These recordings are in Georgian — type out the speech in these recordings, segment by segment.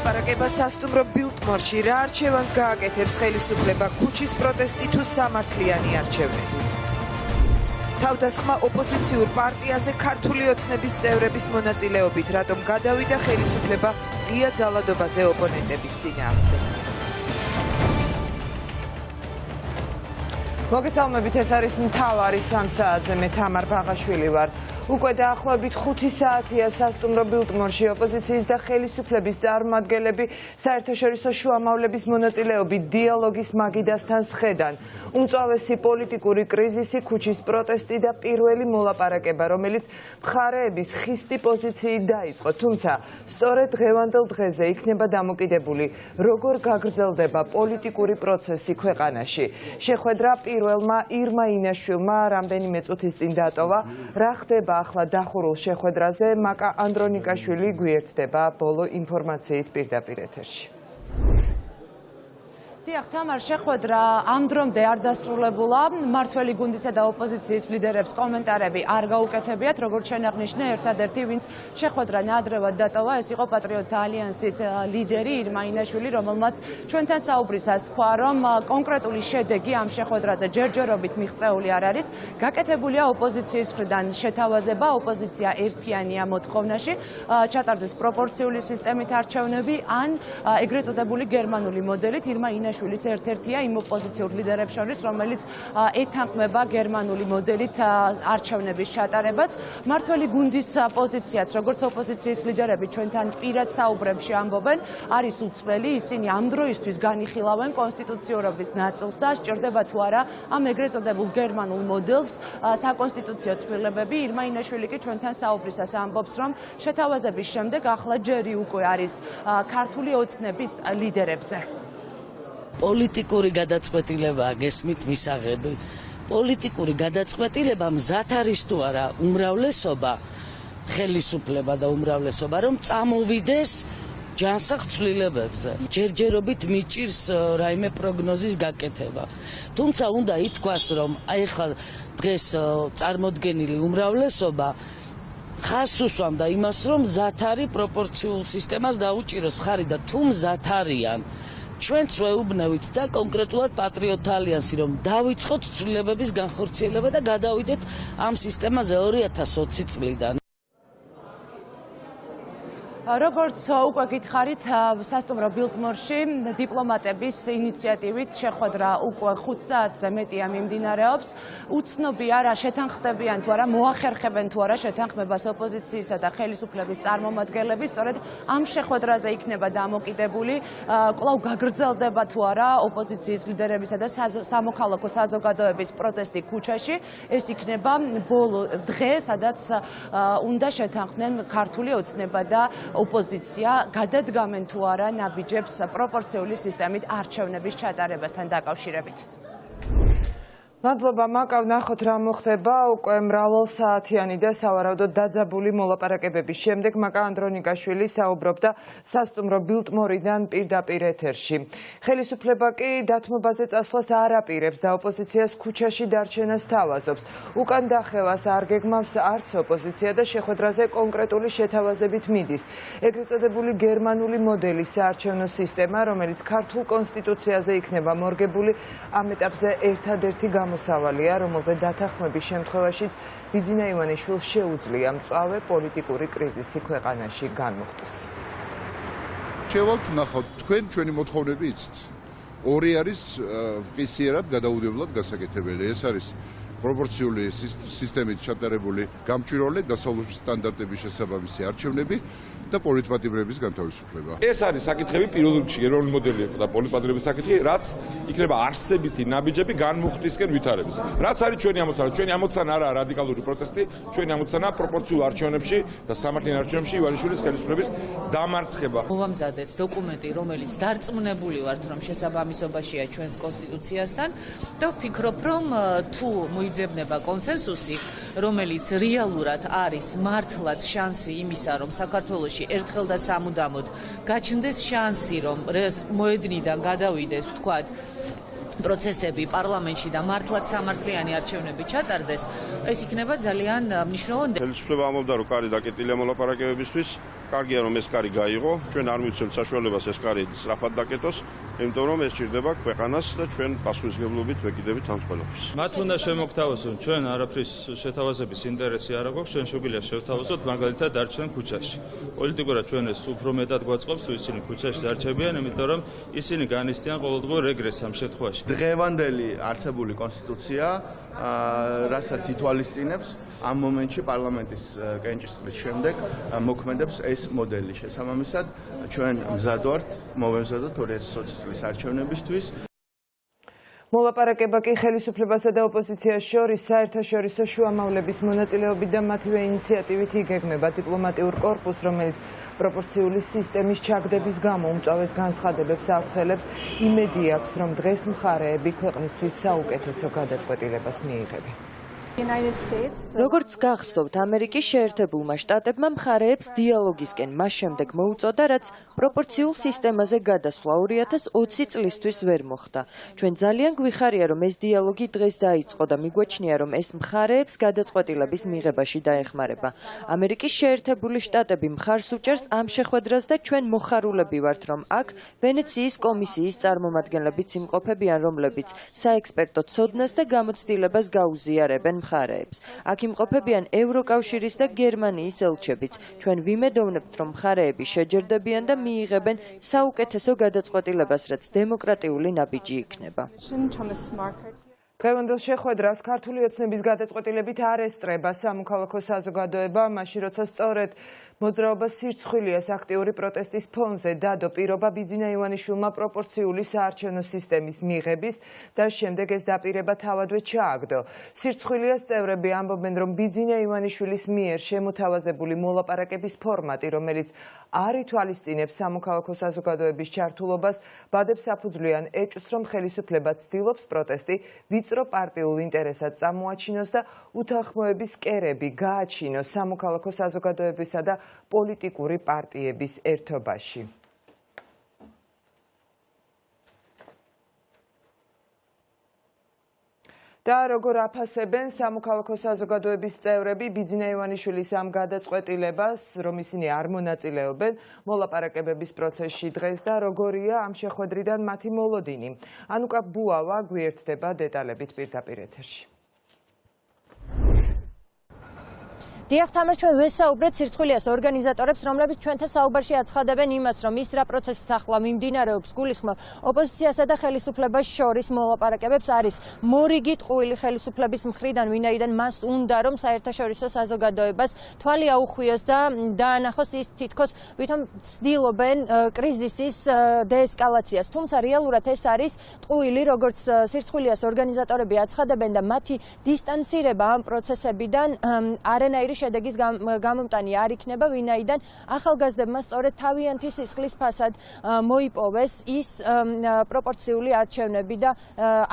მოლაპარაკება სასტუმრო ბილტმორში რა არჩევანს გააკეთებს ხელისუფლება ქუჩის პროტესტი თუ სამართლიანი არჩევნები. თავდასხმა ოპოზიციურ პარტიაზე ქართული ოცნების წევრების მონაწილეობით, რატომ გადავიდა ხელისუფლება ღია ძალადობაზე ოპონენტების წინააღმდეგ. მოგესალმებით, ეს არის მთავარი 3 საათზე, მე თამარ ბაღაშვილი ვარ. უკვე დაახლოებით 5 საათია სასტუმრო ბილტმორში ოპოზიციის და ხელისუფლების წარმომადგენლები საერთაშორისო შუამავლების მონაწილეობით დიალოგის მაგიდასთან სხედან. უმწვავესი პოლიტიკური კრიზისი, ქუჩის პროტესტი და პირველი მოლაპარაკება, რომელიც მხარეების ხისტი პოზიციით დაიწყო, თუმცა სწორედ დღევანდელ დღეზე იქნება დამოკიდებული, როგორ გაგრძელდება პოლიტიკური პროცესი ქვეყანაში. შეხვედრა პირველმა ირმა ინაშვილმა რამდენიმე წუთის წინ დატოვა. რა ხდება ახლა დახურულ შეხვედრაზე, მაკა ანდრონიკაშვილი გვიერთდება ბოლო ინფორმაციით პირდაპირ ეთერში. დიახ, თამარ, შეხვედრა ამ დრომდე არ დასრულებულა. მმართველი გუნდისა და ოპოზიციის ლიდერებს კომენტარები არ გაუკეთებიათ, როგორც შენაღნიშნე, ერთადერთი, ვინც შეხვედრა ნაადრევად დატოვა, ეს იყო პატრიოტთა ალიანსის ლიდერი ირმა ინაშვილი, რომელმაც ჩვენთან საუბრისას თქვა, რომ კონკრეტული შედეგი ამ შეხვედრაზე ჯერჯერობით მიღწეული არ არის. გაკეთებულია ოპოზიციის მხრიდან შეთავაზება, ოპოზიცია ერთიანია მოთხოვნაში, ჩატარდეს პროპორციული სისტემით არჩევნები, ან ეგრეთ წოდებული გერმანული მოდელით. ირმა შვილიც ერთ-ერთია იმ ოპოზიციურ ლიდერებს შორის, რომელიც ეთანხმება გერმანული მოდელით არჩევნების ჩატარებას. მმართველი გუნდის პოზიციაც, როგორც ოპოზიციის ლიდერები ჩვენთან პირად საუბრებში ამბობენ, არის უცვლელი. ისინი ამ დროისთვის განიხილავენ კონსტიტუციურობის ნაწილს და სჭირდება თუ არა ამ ეგრეთ წოდებულ გერმანულ მოდელს საკონსტიტუციო ცვლილებები. ირმა ინაშვილი კი ჩვენთან საუბრისას ამბობს, რომ შეთავაზების შემდეგ ახლა ჯერი უკვე არის ქართული ოცნების ლიდერებზე. პოლიტიკური გადაწყვეტილება გესმით მისაღები. პოლიტიკური გადაწყვეტილება მზად არის თუ არა უმრავლესობა, ხელისუფლება და უმრავლესობა, რომ წამოვიდეს ჯანსაღ ცვლილებებზე. ჯერჯერობით მიჭირს რაიმე პროგნოზის გაკეთება. თუმცა უნდა ითქვას, რომ აი ხა დღეს წარმოდგენილი უმრავლესობა ხას უსვამდა იმას, რომ მზად არის პროპორციულ სისტემას დაუჭიროს მხარი და თუ მზად არიან ჩვენც ვეუბნევით და კონკრეტულად პატრიოტთა ალიანსი, რომ დავიწყოთ ცვლილებების განხორციელება და გადავიდეთ ამ სისტემაზე 2020 წლიდან. როგორც უკვე გითხარით, სასტუმრო ბილტმორში დიპლომატების ინიციატივით შეხვედრა უკვე 5 საათზე მეტია მიმდინარეობს. უცნობია რა შეთანხმდებიან თუ არა, მოახერხებენ თუ არა შეთანხმებას ოპოზიციისა და ხელისუფლების წარმომადგენლები. სწორედ ამ შეხვედრაზე იქნება დამოკიდებული, კვლავ გაგრძელდება თუ არა ოპოზიციის ლიდერებისა და სამოქალაქო საზოგადოების პროტესტი ქუჩაში. ეს იქნება ბოლო დღე, სადაც უნდა შეთანხმდნენ ქართული ოცნება და ოპოზიცია, გადადგამენ თუ არა ნაბიჯებს პროპორციული სისტემით არჩევნების ჩატარებასთან დაკავშირებით. მადლობა, მაკავ, ნახოთ რა მოხდება. უკვე მრავალსაათიანი და სავარაუდოდ დაძაბული მოლაპარაკებების შემდეგ მაკა ანდრონიკაშვილი საუბრობდა სასტუმრო ბილტმორიდან პირდაპირ ეთერში. ხელისუფლება კი დათმობაზე წასვლას არ აპირებს და ოპოზიციას ქუჩაში დარჩენას თავაზობს. უკან დახევას არ გეგმავს არც ოპოზიცია და შეხვედრაზე კონკრეტული შეთავაზებით მიდის. ეგრეთ წოდებული გერმანული მოდელის საარჩევნო სისტემა, რომელიც ქართულ კონსტიტუციაზე იქნება მორგებული, ამ ეტაპზე ერთადერთი მოსავალია, რომელზე დათანხმების შემთხვევაშიც ბიძინა ივანიშვილს შეუძლია მწვავე პოლიტიკური კრიზისი ქვეყანაში განმუხტოს. შევალთ ნახოთ, თქვენ ჩვენი მოთხოვნები იცით. ორი არის ყისიერად გადაუდებლად გასაკეთებელი. ეს არის პროპორციული სისტემით ჩატარებული გამჭვირვალე დასავლური სტანდარტების შესაბამისი არჩევნები და პოლიტპატიმრების განთავისუფლება. ეს არის საკითხები პირველ რიგში ეროვნული მოდელი და პოლიტპატიმრების საკითხი, რაც იქნება არსებითი ნაბიჯები განმუხტისკენ ვითარების. რაც არის ჩვენი ამოცანა? ჩვენი ამოცანა არაა რადიკალური პროტესტი, ჩვენი ამოცანა პროპორციულ არჩევნებში და სამართლიან არჩევნებში ივანიშვილის ხელისუფლების დამარცხება. მოვამზადეთ დოკუმენტი, რომელიც დარწმუნებული ვართ, რომ შესაბამისობაშია ჩვენს კონსტიტუციასთან და ვფიქრობ, რომ თუ მოიძებნება კონსენსუსი, რომელიც რეალურად არის მართლაც შანსი იმისა, რომ საქართველოში ერთხელ და სამუდამოდ გაჩნდეს შანსი, რომ მოედნიდან გადავიდეს, ვთქვათ, პროცესები პარლამენტში და მართლაც სამართლიანი არჩევნები ჩატარდეს, ეს იქნება ძალიან მნიშვნელოვანი. ხელისუფლება ამბობდა, რომ კარი დაკეტილია მოლაპარაკებებისთვის, კარგია რომ ეს კარი გაიღო, ჩვენ არ მივცემთ საშუალებას ეს კარი სწრაფად დაკეტოს, იმიტომ რომ ეს ჭირდება ქვეყანას და ჩვენ პასუხისმგებლობით ვეკიდებით ამ ყველაფერს. მათ უნდა შემოგთავაზონ, ჩვენ არაფრის შეთავაზების ინტერესი არ აქვს, ჩვენ შეგვიძლია შევთავაზოთ მაგალითად დარჩენ ქუჩაში. პოლიტიკურად ჩვენ ეს უფრო მეტად გვაწყობს, თუ ისინი ქუჩაში დარჩებიან, იმიტომ რომ ისინი განიცდიან ყოველდღიურ რეგრესს ამ შემთხვევაში. დღევანდელი არსებული კონსტიტუცია, რასაც ითვალისწინებს ამ მომენტში პარლამენტის კენჭისყრის შემდეგ მოქმედებს ეს მოდელი. შესაბამისად, ჩვენ მზად ვართ მოვემზადოთ 2020 წლის არჩევნებისთვის. მოლაპარაკება კი ხელისუფლებასა და ოპოზიციას შორის საერთაშორისო შუამავლების მონაწილეობით და მათივე ინიციატივით იგეგმება დიპლომატიურ კორპუსს, რომელიც პროპორციული სისტემის ჩაგდების გამო უმწვავეს განცხადებებს ავრცელებს. იმედი აქვს, რომ დღეს მხარეები ქვეყნისთვის საუკეთესო გადაწყვეტილებას მიიღებენ. როგორც გახსოვთ, ამერიკის შეერთებულმა შტატებმა მხარეებს დიალოგისკენ მას შემდეგ მოუწოდა, რაც პროპორციულ სისტემაზე გადასვლა 2020 წლისთვის ვერ მოხდა. ჩვენ ძალიან გვიხარია, რომ ეს დიალოგი დღეს დაიწყო და მიგვაჩნია, რომ ეს მხარეებს გადაწყვეტილების მიღებაში დაეხმარება. ამერიკის შეერთებული შტატები მხარს უჭერს ამ შეხვედრას და ჩვენ მოხარულები ვართ, რომ აქ ვენეციის კომისიის წარმომადგენლებიც იმყოფებიან, რომლებიც საექსპერტო ცოდნას და გამოცდილებას გაუზიარებენ მხარეებს. აქ იმყოფებიან ევროკავშირის და გერმანიის ელჩებიც. ჩვენ ვიმედოვნებთ, რომ მხარეები შეჯერდებიან და მიიღებენ საუკეთესო გადაწყვეტილებას, რაც დემოკრატიული ნაბიჯი იქნება. დღევანდელ შეხვედრას ქართული ოცნების გადაწყვეტილებით არ ესწრება სამოქალაქო საზოგადოება, მაშინ როცა სწორედ მოძრაობა სირცხვილიას აქტიური პროტესტის ფონზე დადო პირობა ბიძინა ივანიშვილმა პროპორციული საარჩევნო სისტემის მიღების და შემდეგ ეს დაპირება თავადვე ჩააგდო. სირცხვილიას წევრები ამბობენ, რომ ბიძინა ივანიშვილის მიერ შემოთავაზებული მოლაპარაკების ფორმატი, რომელიც არ ითვალისწინებს სამოქალაქო საზოგადოების ჩართულობას, ბადებს საფუძვლიან ეჭვს, რომ ხელისუფლება ცდილობს პროტესტი ვიწრო პარტიულ ინტერესად წამოაჩინოს და უთანხმოების კერები გააჩინოს სამოქალაქო საზოგადოებისა და პოლიტიკური პარტიების ერთობაში. და როგორ აფასებენ სამოქალაქო საზოგადოების წევრები ბიძინა ივანიშვილის ამ გადაწყვეტილებას, რომ ისინი არ მონაწილეობენ მოლაპარაკებების პროცესში დღეს და როგორია ამ შეხვედრიდან მათი მოლოდინი. ანუკა ბუავა გვიერთდება დეტალებით პირდაპირ ეთერში. დიახ, თამარ, ჩვენ ვესაუბრეთ სირცხვილიას ორგანიზატორებს, რომლებიც ჩვენთან საუბარში აცხადებენ იმას, რომ ის რა პროცესიც ახლა მიმდინარეობს, გულისხმობ ოპოზიციასა და ხელისუფლებას შორის მოლაპარაკებებს არის მორიგი ტყუილი ხელისუფლების მხრიდან, ვინაიდან მას უნდა, რომ საერთაშორისო საზოგადოებას თვალი აუხვიოს და დაანახოს ის თითქოს ვითომ ცდილობენ კრიზისის დეესკალაციას. თუმცა რეალურად ეს არის ტყუილი, როგორც სირცხვილიას ორგანიზატორები აცხადებენ და მათი დისტანცირება ამ პროცესებიდან არანაირი შედეგის გამომტანი არ იქნება, ვინაიდან ახალგაზრდებმა სწორედ თავიანთი სისხლის ფასად მოიპოვეს ის პროპორციული არჩევნები და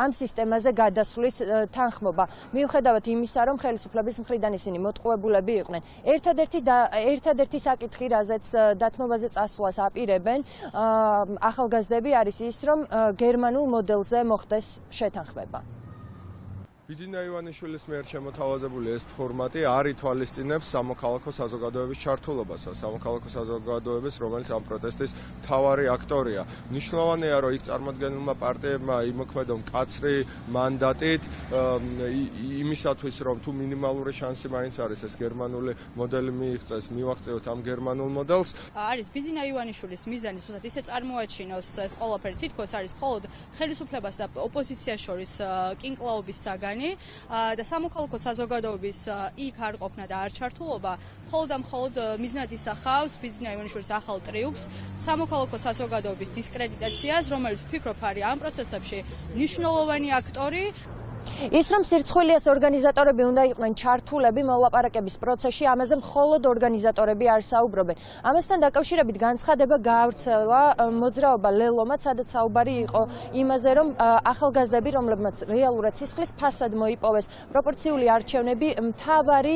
ამ სისტემაზე გადასვლის თანხმობა. მიუხედავად იმისა, რომ ხელისუფლების მხრიდან ისინი მოტყუებულები იყვნენ. ერთადერთი საკითხი, რაზეც დათმობაზე წასვლას აპირებენ ახალგაზრდები, არის ის, რომ გერმანულ მოდელზე მოხდეს შეთანხმება. ბიძინა ივანიშვილის მიერ შემოთავაზებული ეს ფორმატი არ ითვალისწინებს სამოქალაქო საზოგადოების ჩართულობას, სამოქალაქო საზოგადოების, რომელიც ამ პროტესტის მთავარი აქტორია. მნიშვნელოვანია, რომ იქ წარმოდგენილმა პარტიებმა იმოქმედონ მკაცრი მანდატით იმისათვის, რომ თუ მინიმალური შანსი მაინც არის ეს გერმანული მოდელი მიიღწეს, მივაღწევთ ამ გერმანულ მოდელს. არის ბიძინა ივანიშვილის მიზანი, თუნდაც ისე წარმოაჩინოს ეს ყველაფერი თითქოს არის მხოლოდ ხელისუფლებას და ოპოზიციას შორის კინკლაობის საგანი. და სამოქალაქო საზოგადოების იქ არ ყოფნა და არ ჩართულობა მხოლოდ მიზნად ისახავს ბიძინა ივანიშვილის ახალ ტრიუქს, სამოქალაქო საზოგადოების დისკრედიტაციას, რომელიც ვფიქრობ არის ამ პროცესებში მნიშვნელოვანი აქტორი. ის რომ სირცხვილიას ორგანიზატორები უნდა იყვნენ ჩართულები მოლაპარაკების პროცესში, ამაზე მხოლოდ ორგანიზატორები არ საუბრობენ. ამასთან დაკავშირებით განცხადება გაავრცელა მოძრაობა ლელომაც, სადაც საუბარი იყო იმაზე, რომ ახალგაზრდები, რომლებმაც რეალურად სისხლის ფასად მოიპოვეს პროპორციული არჩევნები, მთავარი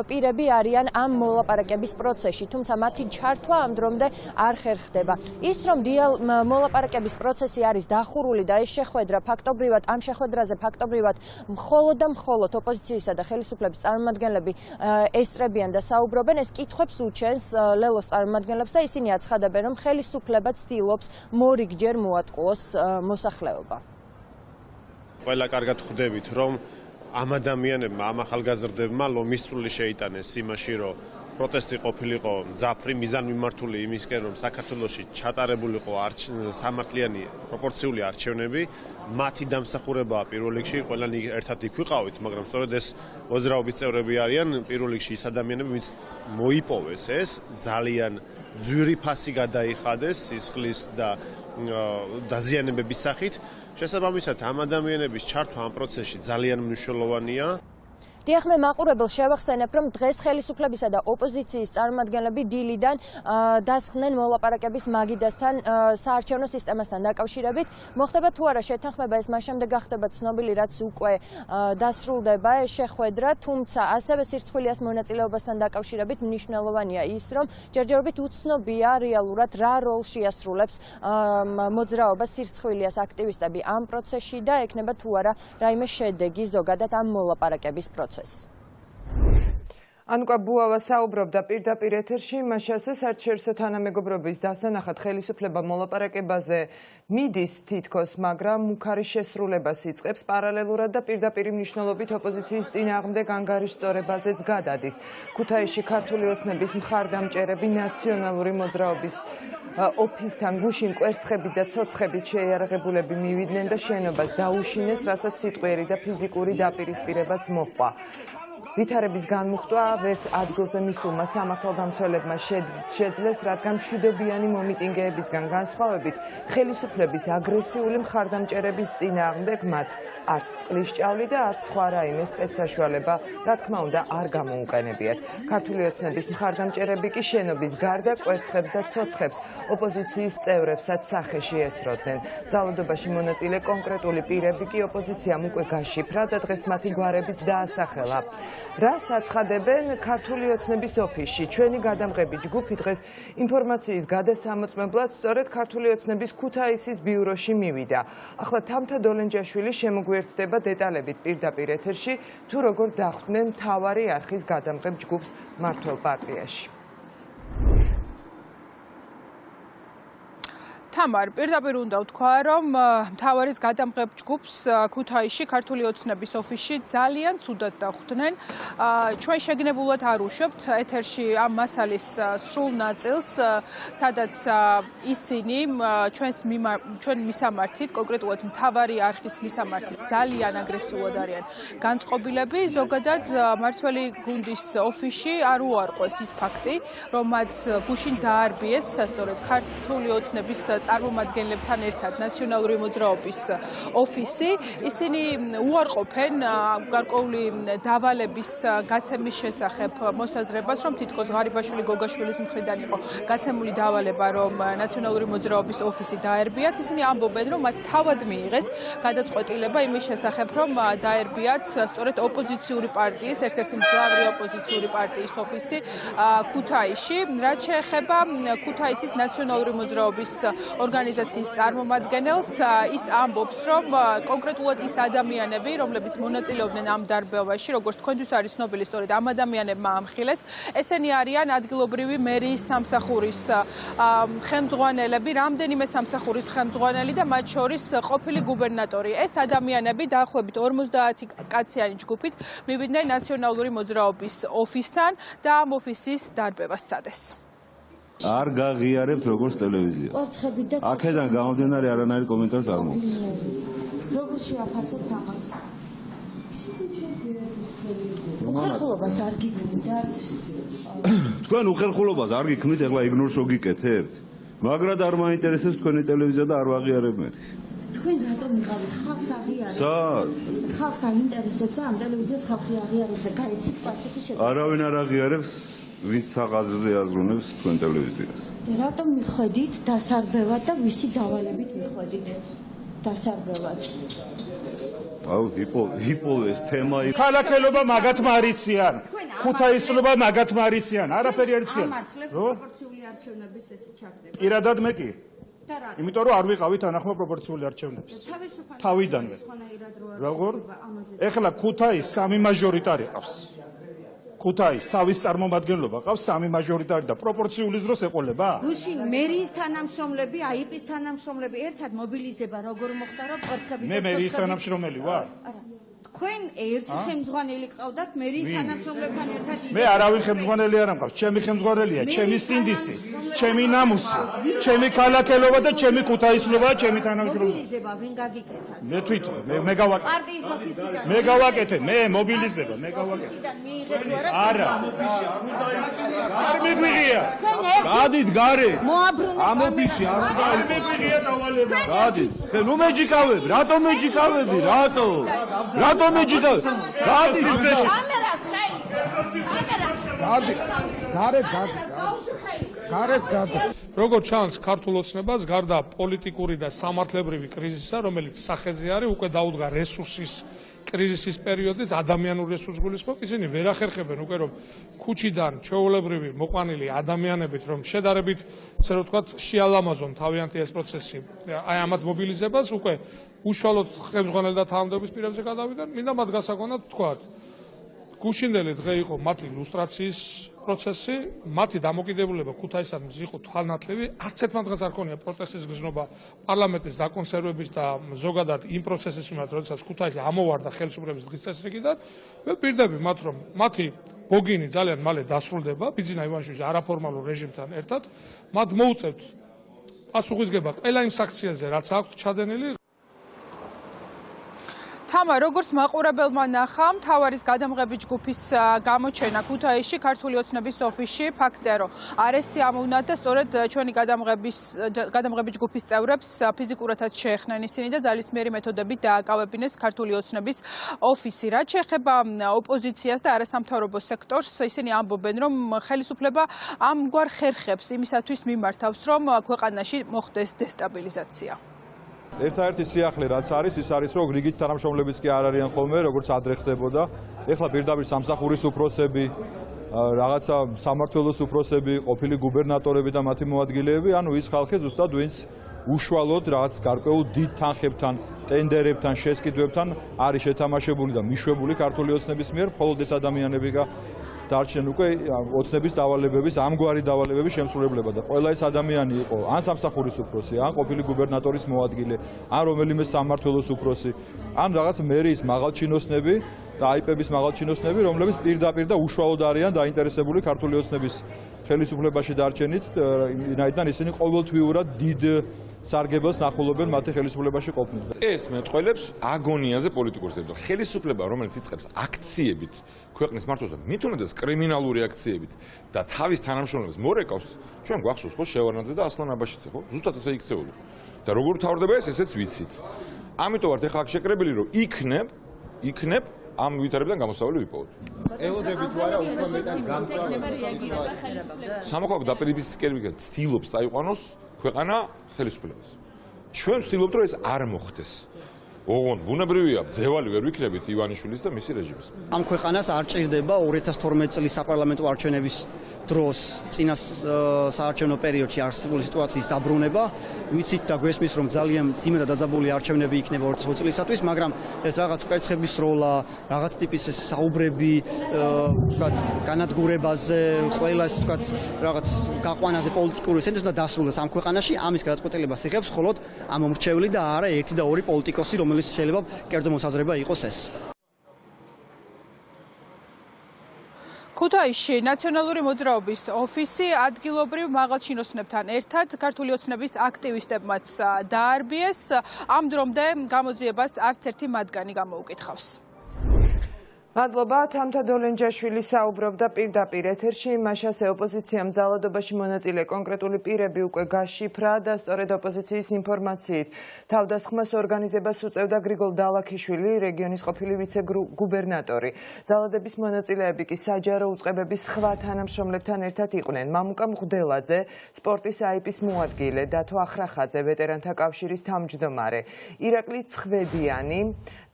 პირები არიან ამ მოლაპარაკების პროცესში, თუმცა მათი ჩართვა ამ დრომდე არ ხერხდება. ის რომ მოლაპარაკების პროცესი არის დახურული და ეს შეხვედრა ფაქტობრივად ამ შეხვედრაზე ფაქტობრივად მხოლოდ და მხოლოდ ოპოზიციისა და ხელისუფლების წარმომადგენლები ესწრებიან და საუბრობენ, ეს კითხვებს უჩენს ლელოს წარმომადგენლებს და ისინი აცხადებენ, რომ ხელისუფლება ცდილობს მორიგჯერ მოატყუოს მოსახლეობა. ყველა კარგად ხვდებით, რომ ამ ადამიანებმა, ამ ახალგაზრდებმა ლომისწული შეიტანეს იმაში, რომ პროტესტი ყოფილიყო მძაფრი, მიზანმიმართული იმისკენ, რომ საქართველოში ჩატარებულიყო სამართლიანი პროპორციული არჩევნები, მათი დამსახურებაა პირველ რიგში, ყველანი ერთად იქ ვიყავით, მაგრამ სწორედ ეს მოძრაობის წევრები არიან პირველ რიგში ის ადამიანები, ვინც მოიპოვეს ეს ძალიან ძვირი ფასი გადაიხადეს სისხლის და დაზიანებების სახით. შესაბამისად, ამ ადამიანების ჩართვა ამ პროცესში ძალიან მნიშვნელოვანია. დიახ, მე მაყურებელს შევახსენებ, რომ დღეს ხელისუფლებისა და ოპოზიციის წარმომადგენლები დილიდან დასხდნენ მოლაპარაკების მაგიდასთან საარჩევნო სისტემასთან დაკავშირებით. მოხდება თუ არა შეთანხმება, ეს მას შემდეგ გახდება ცნობილი, რაც უკვე დასრულდება ეს შეხვედრა, თუმცა ასევე სირცხვილიას მონაწილეობასთან დაკავშირებით მნიშვნელოვანია ის, რომ ჯერჯერობით უცნობია რეალურად რა როლს შეასრულებს მოძრაობა სირცხვილიას აქტივისტები ამ პროცესში და ექნება თუ არა რაიმე შედეგი ზოგადად ამ მოლაპარაკების პროცესში. ანუკა ბუავა საუბრობდა პირდაპირ ეთერში, მაშასე საერთაშორისო თანამეგობრობის დასანახად ხელისუფლება მოლაპარაკებაზე მიდის თითქოს, მაგრამ მუქარის შესრულებას იწყებს პარალელურად და პირდაპირ მნიშვნელობით ოპოზიციის წინააღმდეგ ანგარიშწორებაზეც გადადის. ქუთაისში ქართული ოცნების მხარდამჭერები ნაციონალური მოძრაობის ოფისთან გუშინ კვერცხებით და ცოცხებით შეიარაღებულები მივიდნენ და შენობას დაუშინეს, რასაც სიტყვიერი და ფიზიკური დაპირისპირებაც მოჰყვა. ვითარების განმუხტვა ვერც ადგილზე მისულმა სამართალდამცველებმა შეძლეს, რადგან მშვიდობიანი მომიტინგეებისგან განსხვავებით ხელისუფლების აგრესიული მხარდამჭერების წინააღმდეგ მათ არც წყლის ჭავლი და არც სხვა რაიმე სპეცსაშუალება, რა თქმა უნდა, არ გამოუყენებიათ. ქართული ოცნების მხარდამჭერები კი შენობის გარდა კვერცხებს და ცოცხებს ოპოზიციის წევრებსაც სახეში ესროდნენ. ძალადობაში მონაწილე კონკრეტული პირები კი ოპოზიციამ უკვე გაშიფრა და დღეს მათი გვარებიც დაასახელა. რას აცხადებენ ქართული ოცნების ოფისში? ჩვენი გადამღები ჯგუფი დღეს ინფორმაციის გადასამოწმებლად სწორედ ქართული ოცნების ქუთაისის ბიუროში მივიდა. ახლა თამთა დოლენჯაშვილი შემოგვიერთდება დეტალებით პირდაპირ ეთერში, თუ როგორ დახვდნენ მთავარი არხის გადამღებ ჯგუფს მმართველ პარტიაში. თამარ, პირდაპირ უნდა ვთქვა, რომ მთავარის გადამღებ ჯგუფს ქუთაისში ქართული ოცნების ოფისში ძალიან ცუდად დახვდნენ. ჩვენ შეგნებულად არ უშვებთ ეთერში ამ მასალის სრულ ნაწილს, სადაც ისინი ჩვენ მისამართით, კონკრეტულად მთავარი არხის მისამართით ძალიან აგრესიულად არიან განწყობილები. ზოგადად მმართველი გუნდის ოფისში არ უარყვეს ის ფაქტი, რომ მათ გუშინ დაარბიეს სწორედ ქართული ოცნების წარმომადგენლებთან ერთად ნაციონალური მოძრაობის ოფისი. ისინი უარყოფენ გარკვეული დავალების გაცემის შესახებ მოსაზრებას, რომ თითქოს ღარიბაშვილი გოგაშვილის მხრიდან იყო გაცემული დავალება, რომ ნაციონალური მოძრაობის ოფისი დაერბიათ. ისინი ამბობენ, რომ მათ თავად მიიღეს გადაწყვეტილება იმის შესახებ, რომ დაერბიათ სწორედ ოპოზიციური პარტიის, ერთ-ერთი მძლავრი ოპოზიციური პარტიის ოფისი ქუთაისში. რაც შეეხება ქუთაისის ნაციონალური მოძრაობის ორგანიზაციის წარმომადგენელს, ის ამბობს, რომ კონკრეტულად ის ადამიანები, რომლებიც მონაწილეობდნენ ამ დარბევაში, როგორც თქვენთვის არის ცნობილი, სწორედ ამ ადამიანებმა ამხილეს. ესენი არიან ადგილობრივი მერიის სამსახურის ხელმძღვანელები, რამდენიმე სამსახურის ხელმძღვანელი და მათ შორის ყოფილი გუბერნატორი. ეს ადამიანები დაახლოებით 50 კაციანი ჯგუფით მივიდნენ ნაციონალური მოძრაობის ოფისთან და ამ ოფისის დარბევას სცადეს. არ გაღიარებთ როგორც ტელევიზია. აქედან გამომდინარე არანაირი კომენტარს არ მოგვს. როგორ შეაფასებთ ამას? უხერხულობას არ გიქმნით? თქვენ უხერხულობას არ გიქმნით, ეხლა იგნორს შოგიკეთებთ. მაგრად არ მაინტერესებს თქვენი ტელევიზია და არ ვაღიარებ მეთქი. თქვენ რატომ იყავით ხალხს აღიარეთ? ეს ხალხს აინტერესებს და ამ ტელევიზიას ხალხი აღიარებს და გაიცით პასუხი შეგვიძლია. არავინ არ აღიარებს, ვინც საღაზრზე აზროვნებს თქვენ ტელევიზიას. რატომ მიხვედით დასარბევად და ვისი დავალებით მიხვედით დასარბევად? აუ იპოვეს თემა. ქალაქელობა მაგათმა არიციან. ქუთაისლობა მაგათმა არიციან. არაფერი არიციან. პროპორციული არჩევნების ესე ჩაგდება. პირადად მე კი. იმიტომ რომ არ ვიყავით ანახმა პროპორციული არჩევნებს. თავიდანვე. როგორ? ეხლა ქუთაის 3 მაჟორიტარი ყავს. ქუთაის თავის წარმომადგენლობა ყავს 3 მაჟორიტარი და პროპორციული დროს ეყოლება? გუშინ მერიის თანამშრომლები, აიპის თანამშრომლები ერთად მობილიზება როგორ მოხდა რომ ყოფხები მე მერიის თანამშრომელი ვარ. თქვენ ერთი ხელმძღვანელი ყავდათ მერიის თანამშრომლებთან ერთად. მე არავინ ხელმძღვანელი არ ამყავს, ჩემი ხელმძღვანელია, ჩემი სინდისი, ჩემი ნამუსი, ჩემი ქალაქელობა და ჩემი ქუთაისლობა, ჩემი თანამშრომელი. მობილიზება ვინ გაგიკეთათ? მე თვითონ, მე გავაკეთე. პარტიის ოფისიდან. მე გავაკეთე, მე მობილიზება, მე გავაკეთე. ოფისიდან მიიღეთ თუ არა? არა. არ მიგვიღია. გადით გარე. მოაბრუნეთ ამ ოფისში არ მიგვიღია დავალება. გადით. ხე ნუ მეჯიკავებ, რატომ მეჯიკავები? რატო? რატომ მეჯიკავებ? გადით. კამერას ხელი. კამერას. გარეთ გადი. როგორც ჩანს, ქართულ ოცნებას გარდა პოლიტიკური და სამართლებრივი კრიზისისა, რომელიც სახეზე არის, უკვე დაუდგა რესურსის კრიზისის პერიოდით, ადამიანურ რესურსს გულისხმობ, ისინი ვერ ახერხებენ უკვე რომ ქუჩიდან ჩვეულებრივი მოყვანილი ადამიანებით რომ შედარებით, ასე რომ ვთქვათ, შეალამაზონ თავიანთი ეს პროცესი, აი ამათ მობილიზებას უკვე უშუალოდ ხელმძღვანელი და თანამდებობის პირებზე გადავიდნენ, მინდა მათ გასაგონად ვთქვათ, გუშინდელი დღე იყო მათი ლუსტრაციის პროცესი, მათი დამოკიდებულება ქუთაისადმი იყო თვალნათლივი, არც ერთ დღეს არ ქონია პროტესტის გზნობა პარლამენტის დაკონსერვების და ზოგადად იმ პროცესის მიმართ, როდესაც ქუთაისი ამოვარდა ხელისუფლების დღის წესრიგიდან, მე ვპირდები მათ, რომ მათი ბოგინი ძალიან მალე დასრულდება, ბიძინა ივანიშვილის არაფორმალურ რეჟიმთან ერთად, მათ მოუწევთ პასუხისგება ყველა იმ საქციელზე, რაც აქვთ ჩადენილი. თამა, როგორც მაყურებელმა ნახა, მთავარის გადამღების ჯგუფის გამოჩენა ქუთაისში ქართული ოცნების ოფისში ფაქტია, რომ არესი ამოვნათ და სწორედ ჩვენი გადამღების ჯგუფის წევრებს ფიზიკურადაც შეეხნენ ისინი და ძალისმიერი მეთოდებით დააკავებინეს ქართული ოცნების ოფისი. რაც შეეხება ოპოზიციას და არასამთავრობო სექტორს, ისინი ამბობენ, რომ ხელისუფლება ამგვარ ხერხებს იმისათვის მიმართავს, რომ ქვეყანაში მოხდეს დესტაბილიზაცია. ერთადერთი სიახლე რაც არის, ის არის, რომ რიგით თანამშრომლებიც კი არ არიან ხოლმე, როგორც ადრე ხდებოდა. ეხლა პირდაპირ სამსახურის უფროსები, რაღაცა სამმართველოს უფროსები, ყოფილი გუბერნატორები და მათი მოადგილეები, ანუ ის ხალხი ზუსტად ვინც უშუალოდ რაღაც გარკვეულ დიდ თანხებთან, ტენდერებთან, შესყიდვებთან არის შეთამაშებული და მიშვებული ქართული ოცნების მიერ, მხოლოდ ეს ადამიანები დარჩნენ უკვე ოცნების დავალებების, ამგვარი დავალებების შემსრულებლება და ყველა ეს ადამიანი იყო ან სამსახურის უფროსი, ან ყოფილი გუბერნატორის მოადგილე, ან რომელიმე სამმართველოს უფროსი, ან რაღაც მერიის მაღალჩინოსნები და აიპების მაღალჩინოსნები, რომლებიც პირდაპირ და უშუალოდ არიან დაინტერესებული ქართული ოცნების ხელისუფლებაში დარჩენით, ვინაიდან ისინი ყოველთვიურად დიდ სარგებელს ნახულობენ მათი ხელისუფლებაში ყოფნით. ეს მეტყველებს აგონიაზე პოლიტიკურ ზებდა. ხელისუფლება, რომელიც იწყებს აქციებით ქვეყნის მართვას და მithumedes კრიმინალური აქციებით და თავის თანამშრომლებს მორეკავს, ჩვენ გვახსოვს ხო შევარნაძე და ასლან აბაშიძე ხო? ზუსტად ესე იქცეული. და როგორ თავდება ესეც ვიცით. ამიტომ ვართ ახლა შეკრებილი, რომ იქნებ ამ ვითარებიდან გამოსავალი ვიპოვოთ. ელოდები თუ არა უფრო მეტად გამწვავებს. სამოქალაქო დაპირისპირება ცდილობს წაიყვანოს ქვეყანა ხელისუფლებას. ჩვენ ვცდილობთ, რომ ეს არ მოხდეს. ოღონდ ბუნებრივია, ძევალი ვერ ვიქნებით ივანიშვილის და მისი რეჟიმის. ამ ქვეყანას არ ჭირდება 2012 წლის საპარლამენტო არჩევნების დროს წინა საარჩევნო პერიოდში არსებული სიტუაციის დაბრუნება. ვიცით და გვესმის, რომ ძალიან ძიმე და დაძაბული არჩევნები იქნება 2020 წლისათვის, მაგრამ ეს რაღაც კვერცხების როლა, რაღაც ტიპის საუბრები, ვთქვათ, განადგურებაზე, ყველა ეს ვთქვათ, რაღაც გაყვანაზე პოლიტიკური სენსი უნდა დასრულდეს ამ ქვეყანაში, ამის გადაწყვეტილებას იღებს მხოლოდ ამ მომრჩეველი და არა ერთი და ორი პოლიტიკოსი, რომელიც შეიძლება კერძო მოსაზრება იყოს ეს. ქუთაისში ნაციონალური მოძრაობის ოფისი ადგილობრივ მაღალჩინოსნებთან ერთად ქართული ოცნების აქტივისტებმაც დაარბიეს. ამ დრომდე გამოძიებას არც ერთი მათგანი გამოუკითხავს. მადლობა თამთა დოლენჯაშვილი საუბრობდა პირდაპირ ეთერში იმას ასე ოპოზიციამ ძალადობაში მონაწილე კონკრეტული პირები უკვე გაშიფრა და სწორედ ოპოზიციის ინფორმაციით თავდასხმას ორგანიზებას უწევდა გრიგოლ დალაქიშვილი რეგიონის ყოფილი ვიცე-გუბერნატორი ძალადების მონაწილეები კი საჯარო უწყებების სხვა თანამშრომლებთან ერთად იყვნენ მამუკა მღვდელაძე სპორტის აიპის მოადგილე დათო ახრახაძე ვეტერანთა კავშირის თავმჯდომარე ირაკლი ცხვედიანი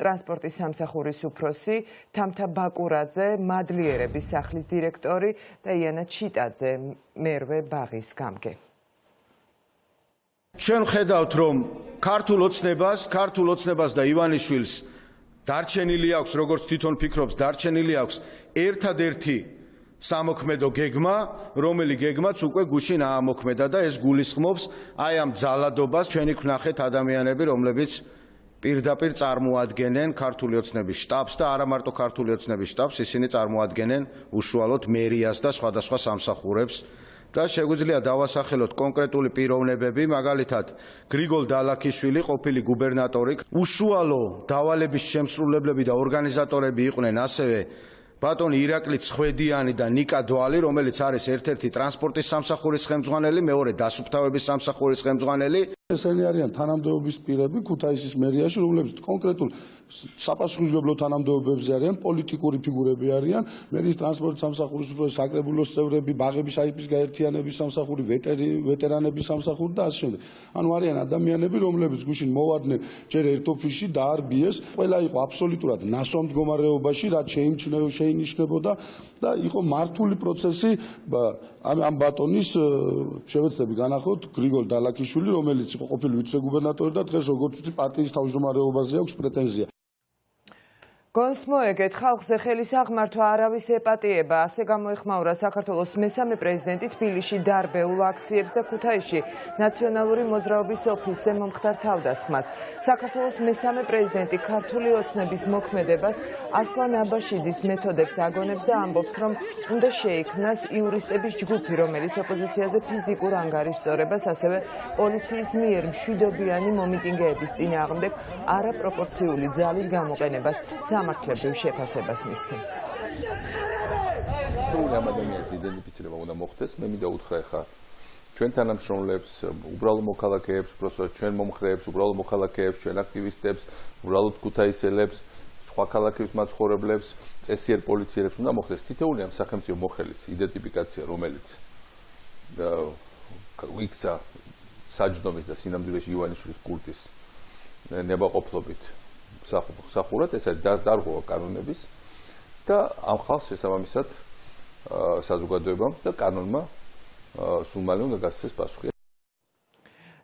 ტრანსპორტის სამსახურის უფროსი თამთა ბაკურაძე მადლიერების სახლის დირექტორი და იანა ჩიტაძე მერვე ბაღის გამგე. ჩვენ ხედავთ რომ ქართულ ოცნებას და ივანიშვილს დარჩენილი აქვს როგორც თვითონ ფიქრობს დარჩენილი აქვს ერთადერთი სამოქმედო გეგმა რომელი გეგმაც უკვე გუშინ აამოქმედა და ეს გულისხმობს აი ამ ძალადობას ჩვენი ვნახეთ ადამიანები რომლებიც პირდაპირ წარმოადგენენ ქართული ოცნების შტაბს და არა მარტო ქართული ოცნების შტაბს, ისინი წარმოადგენენ უშუალოდ მერიას და სხვადასხვა სამსახურებს და შეგვიძლია დავასახელოთ კონკრეტული პიროვნებები, მაგალითად გრიგოლ დალაქიშვილი, ყოფილი გუბერნატორი, უშუალო დავალების შემსრულებლები და ორგანიზატორები იყვნენ ასევე ბატონი ირაკლი ცხვედიანი და ნიკა დვალი, რომელიც არის ერთ-ერთი ტრანსპორტის სამსახურის ხელმძღვანელი, მეორე დასუფთავების სამსახურის ხელმძღვანელი. ესენი არიან თანამდებობის პირები ქუთაისის მერიაში, რომლებიც კონკრეტულ საპასუხისმგებლო თანამდებობებზე არიან, პოლიტიკური ფიგურები არიან, მერის ტრანსპორტის სამსახურის უფროსი, საკრებულოს წევრები, ბაღების აიპის გაერთიანების სამსახური, ვეტერანების სამსახური და ასე შემდეგ. ანუ არიან ადამიანები, რომლებიც გუშინ მოვარდნენ ჯერ ერთ ოფისში დაარბიეს, ყველა იყო აბსოლუტურად ნასვამ მდგომარეობაში, რაც შეინიშნებოდა და იყო მართული პროცესი ამ ბატონის შევეცდები განახოთ გრიგოლ დალაქიშვილი, რომელიც იყო ყოფილი ვიცე-გუბერნატორი და დღეს როგორც ვიცი პარტიის თავმჯდომარეობაზე აქვს პრეტენზია. გონს მოეგეთ ხალხზე ხელის აღმართვა არავის ეპატიება, ასე გამოეხმაურა საქართველოს მესამე პრეზიდენტი თბილისში დარბეულ აქციებს და ქუთაისში ნაციონალური მოძრაობის ოფისზე მომხდარ თავდასხმას. საქართველოს მესამე პრეზიდენტი ქართული ოცნების მოქმედებას ასლან აბაშიძის მეთოდებს აგონებს და ამბობს, რომ უნდა შეიქმნას იურისტების ჯგუფი, რომელიც ოპოზიციაზე ფიზიკურ ანგარიშწორებას, ასევე პოლიციის მიერ მშვიდობიანი მომიტინგეების წინააღმდეგ არაპროპორციული ძალის გამოყენებას სამართლებრივ შეფასებას მისცემს. ამ ადამიანის იდენტიფიცირება უნდა მოხდეს, მე მინდა უთხრა ხა ჩვენ თანამშრომლებს, უბრალო მოქალაქეებს, უბრალოდ ჩვენ მომხრეებს, უბრალო მოქალაქეებს, ჩვენ აქტივისტებს, უბრალოდ ქუთაისელებს, სხვა ქალაქების მაცხოვრებლებს, წესიერ პოლიციელებს უნდა მოხდეს თითოეული ამ სახელმწიფო მოხელის იდენტიფიკაცია, რომელიც იქცა საჯდომის და სინამდვილეში ივანიშვილის კულტის ნებაყოფლობით სახურად, ეს არის დარღვევა კანონების და ამ ხალხს შესაბამისად საზოგადოებამ და კანონმა სულ მალე უნდა გასცეს პასუხი.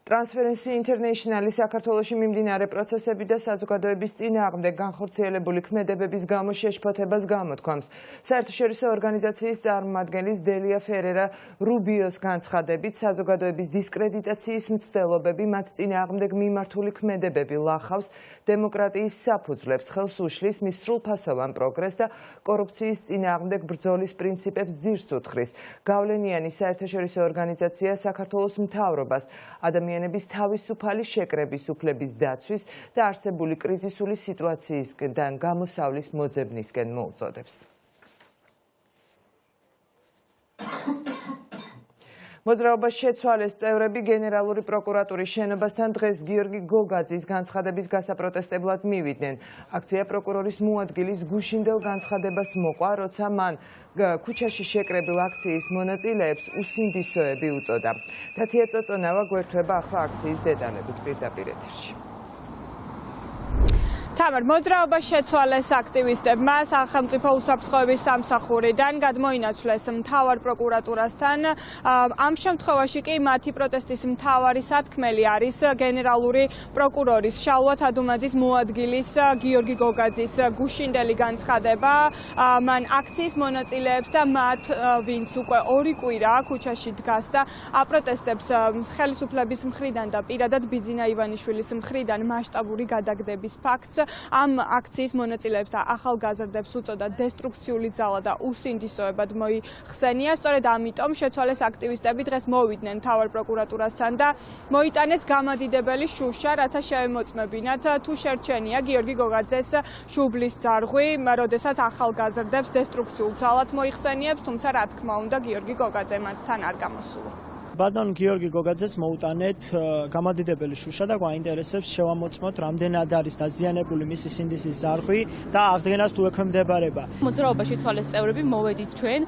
Transparency International-ის საქართველოში მიმდინარე პროცესები და საზოგადოების წინააღმდეგ განხორციელებული ქმედებების გამო შეშფოთებას გამოთქვამს. საერთაშორისო ორგანიზაციის წარმომადგენლის დელია ფერერა რუბიოს განცხადებით, საზოგადოების დისკრედიტაციის მცდელობები მათ წინააღმდეგ მიმართული ქმედებები ლახავს დემოკრატიის საფუძვლებს, ხელს უშლის მის სრულფასოვან პროგრესს და კორუფციის წინააღმდეგ ბრძოლის პრინციპებს ძირს უთხრის. გავლენიანი საერთაშორისო ორგანიზაცია საქართველოს მთავრობას ადამიანების თავისუფალი შეკრების უფლების დაცვის და არსებული კრიზისული სიტუაციისგან გამოსავლის მოძებნისკენ მოუწოდებს. მოძრაობას შეცვალეს წევრები გენერალური პროკურატურის შენობასთან დღეს გიორგი გოგაძის განცხადების გასაპროტესტებლად მივიდნენ. აქცია პროკურორის მოადგილის გუშინდელ განცხადებას მოყვა, როცა მან ქუჩაში შეკრებილ აქციის მონაწილეებს უსინდისოები უწოდა. თათია წოწონავა გვერდება ახლა აქციის დეტალებით პირდაპირ ეთერში. თამარ, მოძრაობას შეცვალეს აქტივისტებმა სახელმწიფო უსაფრთხოების სამსახურიდან გადმოინაცვლეს მთავარ პროკურატურასთან. ამ შემთხვევაში კი მათი პროტესტის მთავარი სათქმელი არის გენერალური პროკურორის შალვა თადუმაძის მოადგილის გიორგი გოგაძის გუშინდელი განცხადება. მან აქციის მონაწილეებს და მათ, ვინც უკვე 2 კვირა ქუჩაში დგას და აპროტესტებს ხელისუფლების მხრიდან და პირადად ბიძინა ივანიშვილის მხრიდან მასშტაბური გადაგდების ფაქტს ამ აქციის მონაწილეებს და ახალგაზრდებს უწოდა დესტრუქციული ძალა და უსინდისოებად მოიხსენია. სწორედ ამიტომ შეცვალეს აქტივისტები დღეს მოვიდნენ მთავარ პროკურატურასთან და მოიტანეს გამადიდებელი შუშა, რათა შეემოწმებინათ თუ შერჩენია გიორგი გოგაძეს შუბლის ძარღვი, როდესაც ახალგაზრდებს დესტრუქციულ ძალად მოიხსენიებს, თუმცა რა თქმა უნდა გიორგი გოგაძე მათთან არ გამოსულა. ბატონ გიორგი გოგაძეს მოუტანეთ გამადიდებელი შუშა და გვაინტერესებს შევამოწმოთ რამდენად არის დაზიანებული მისი სინდისის ზარღვი და აღდგენას თუ ექვემდებარება. მოძრაობაში ცვალეს წევრები მოვედით ჩვენ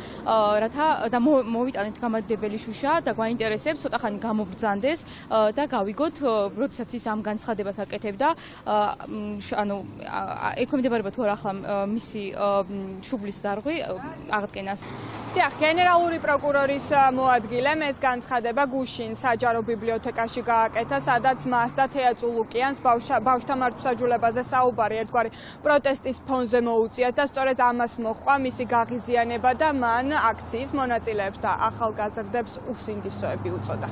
რათა და მოვიტანეთ გამადიდებელი შუშა და გვაინტერესებს ცოტა ხანი გამობრძანდეს და გავიგოთ როდესაც ის ამ განცხადებას აკეთებდა ანუ ექვემდებარება თუ არა ახლა მისი შუბლის ზარღვი აღდგენას. დიახ, გენერალური პროკურორის მოადგილემ ეს განცხადება გუშინ საჯარო ბიბლიოთეკაში გააკეთა, სადაც მას და თეა წულუკიანს ბავშვთა მართვსაჯულებაზე საუბარი ერთგვარი პროტესტის ფონზე მოუწიათ და სწორედ ამას მოჰყვა მისი გაღიზიანება და მან აქციის მონაწილეებს და ახალგაზრდებს უსინდისოები უწოდა.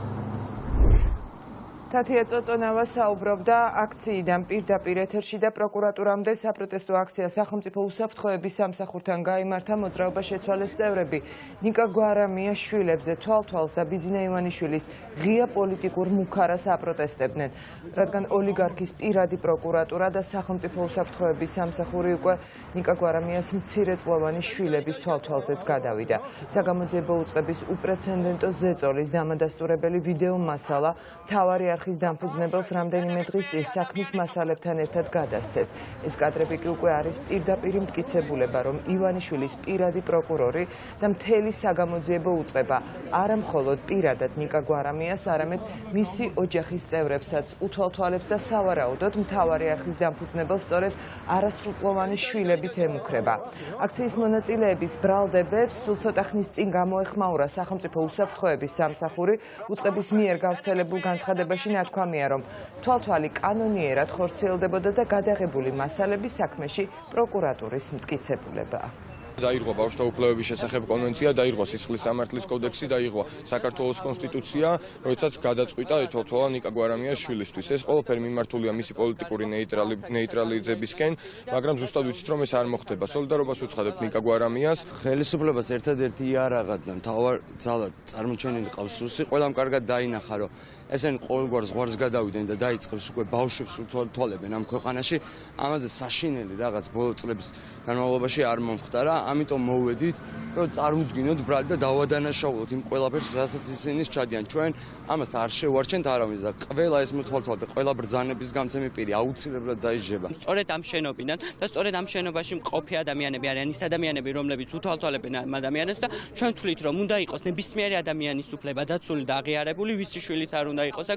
თათია წოწონავა საუბრობდა აქციიდან პირდაპირ ეთერში და პროკურატურამდე საპროტესტო აქცია სახელმწიფო უსაფრთხოების სამსახურთან გაიმართა. მოძრაობა შეცვალეს წევრები ნიკა გვარამიას შვილებზე თვალთვალს და ბიძინა ივანიშვილის ღია პოლიტიკურ მუქარას აპროტესტებდნენ, რადგან ოლიგარქის პირადი პროკურატურა და სახელმწიფო უსაფრთხოების სამსახური უკვე ნიკა გვარამიას მცირეწლოვანი შვილების თვალთვალზეც გადავიდა. საგამოძიებო უწყების უპრეცედენტო ზეწოლის დამადასტურებელი ვიდეო მასალა მთავარი არხის დამფუძნებელს რამდენიმე დღის წინ საქმის მასალებთან ერთად გადასცეს. ეს კადრები კი უკვე არის პირდაპირი მტკიცებულება, რომ ივანიშვილის პირადი პროკურორი და მთელი საგამოძიებო უწყება არა მხოლოდ პირადად ნიკა გვარამიას, არამედ მისი ოჯახის წევრებსაც უთვალთვალებს და სავარაუდოდ მთავარი არხის დამფუძნებელს სწორედ არასრულწლოვანი შვილებით ემუქრება. აქციის მონაწილეების ბრალდებებს სულ ცოტა ხნის წინ გამოეხმაურა სახელმწიფო უსაფრთხოების სამსახური. უწყების მიერ გავრცელებულ განცხადებაში ნათქვამია, რომ თვალთვალი კანონიერად ხორციელდებოდა და გადაღებული მასალების საქმეში პროკურატურის მტკიცებულებაა. დაირღვა ბავშვთა უფლებების შესახებ კონვენცია, დაირღვა სისხლის სამართლის კოდექსი, დაირღვა საქართველოს კონსტიტუცია, როდესაც გადაწყვიტა თვალთვალა ნიკა გვარამიას შვილისთვის. ეს ყველაფერი მიმართულია მისი პოლიტიკური ნეიტრალიზებისკენ, მაგრამ ზუსტად ვიცით, რომ ეს არ მოხდება. სოლიდარობას ვუცხადებთ ნიკა გვარამიას. ხელისუფლებას ერთადერთი იარაღად და მთავარ ძალად წარმოჩენილი ყავს სუსი, ყველამ კარგად დაინახა, რომ ესენი ყოველგვარ ზღვარს გადავიდნენ და დაიწყებს უკვე ბავშვებს უთვალთვალებენ ამ ქვეყანაში. ამაზე საშინელი რაღაც ბოლო წლების განმავლობაში არ მომხდარა, ამიტომ მოვედით, რომ წარმოვდგინოთ ბრალი და დავადანაშაულოთ იმ ყველაფერს, რასაც ისინი ჩადიან. ჩვენ ამას არ შევარჩენთ არავის და ყველა ეს მოთვალთვალ და ყველა ბრძანების გამცემი პირი აუცილებლად დაიჯება. სწორედ ამ შენობიდან და სწორედ ამ შენობაში მყოფი ადამიანები არიან ის ადამიანები, რომლებიც უთვალთვალებენ ამ ადამიანებს და ჩვენ ვთვლით, რომ უნდა იყოს ნებისმიერი ადამიანის უფლება დაცული და აღიარებული, ვისი შვილიც არ უნდა იყოს.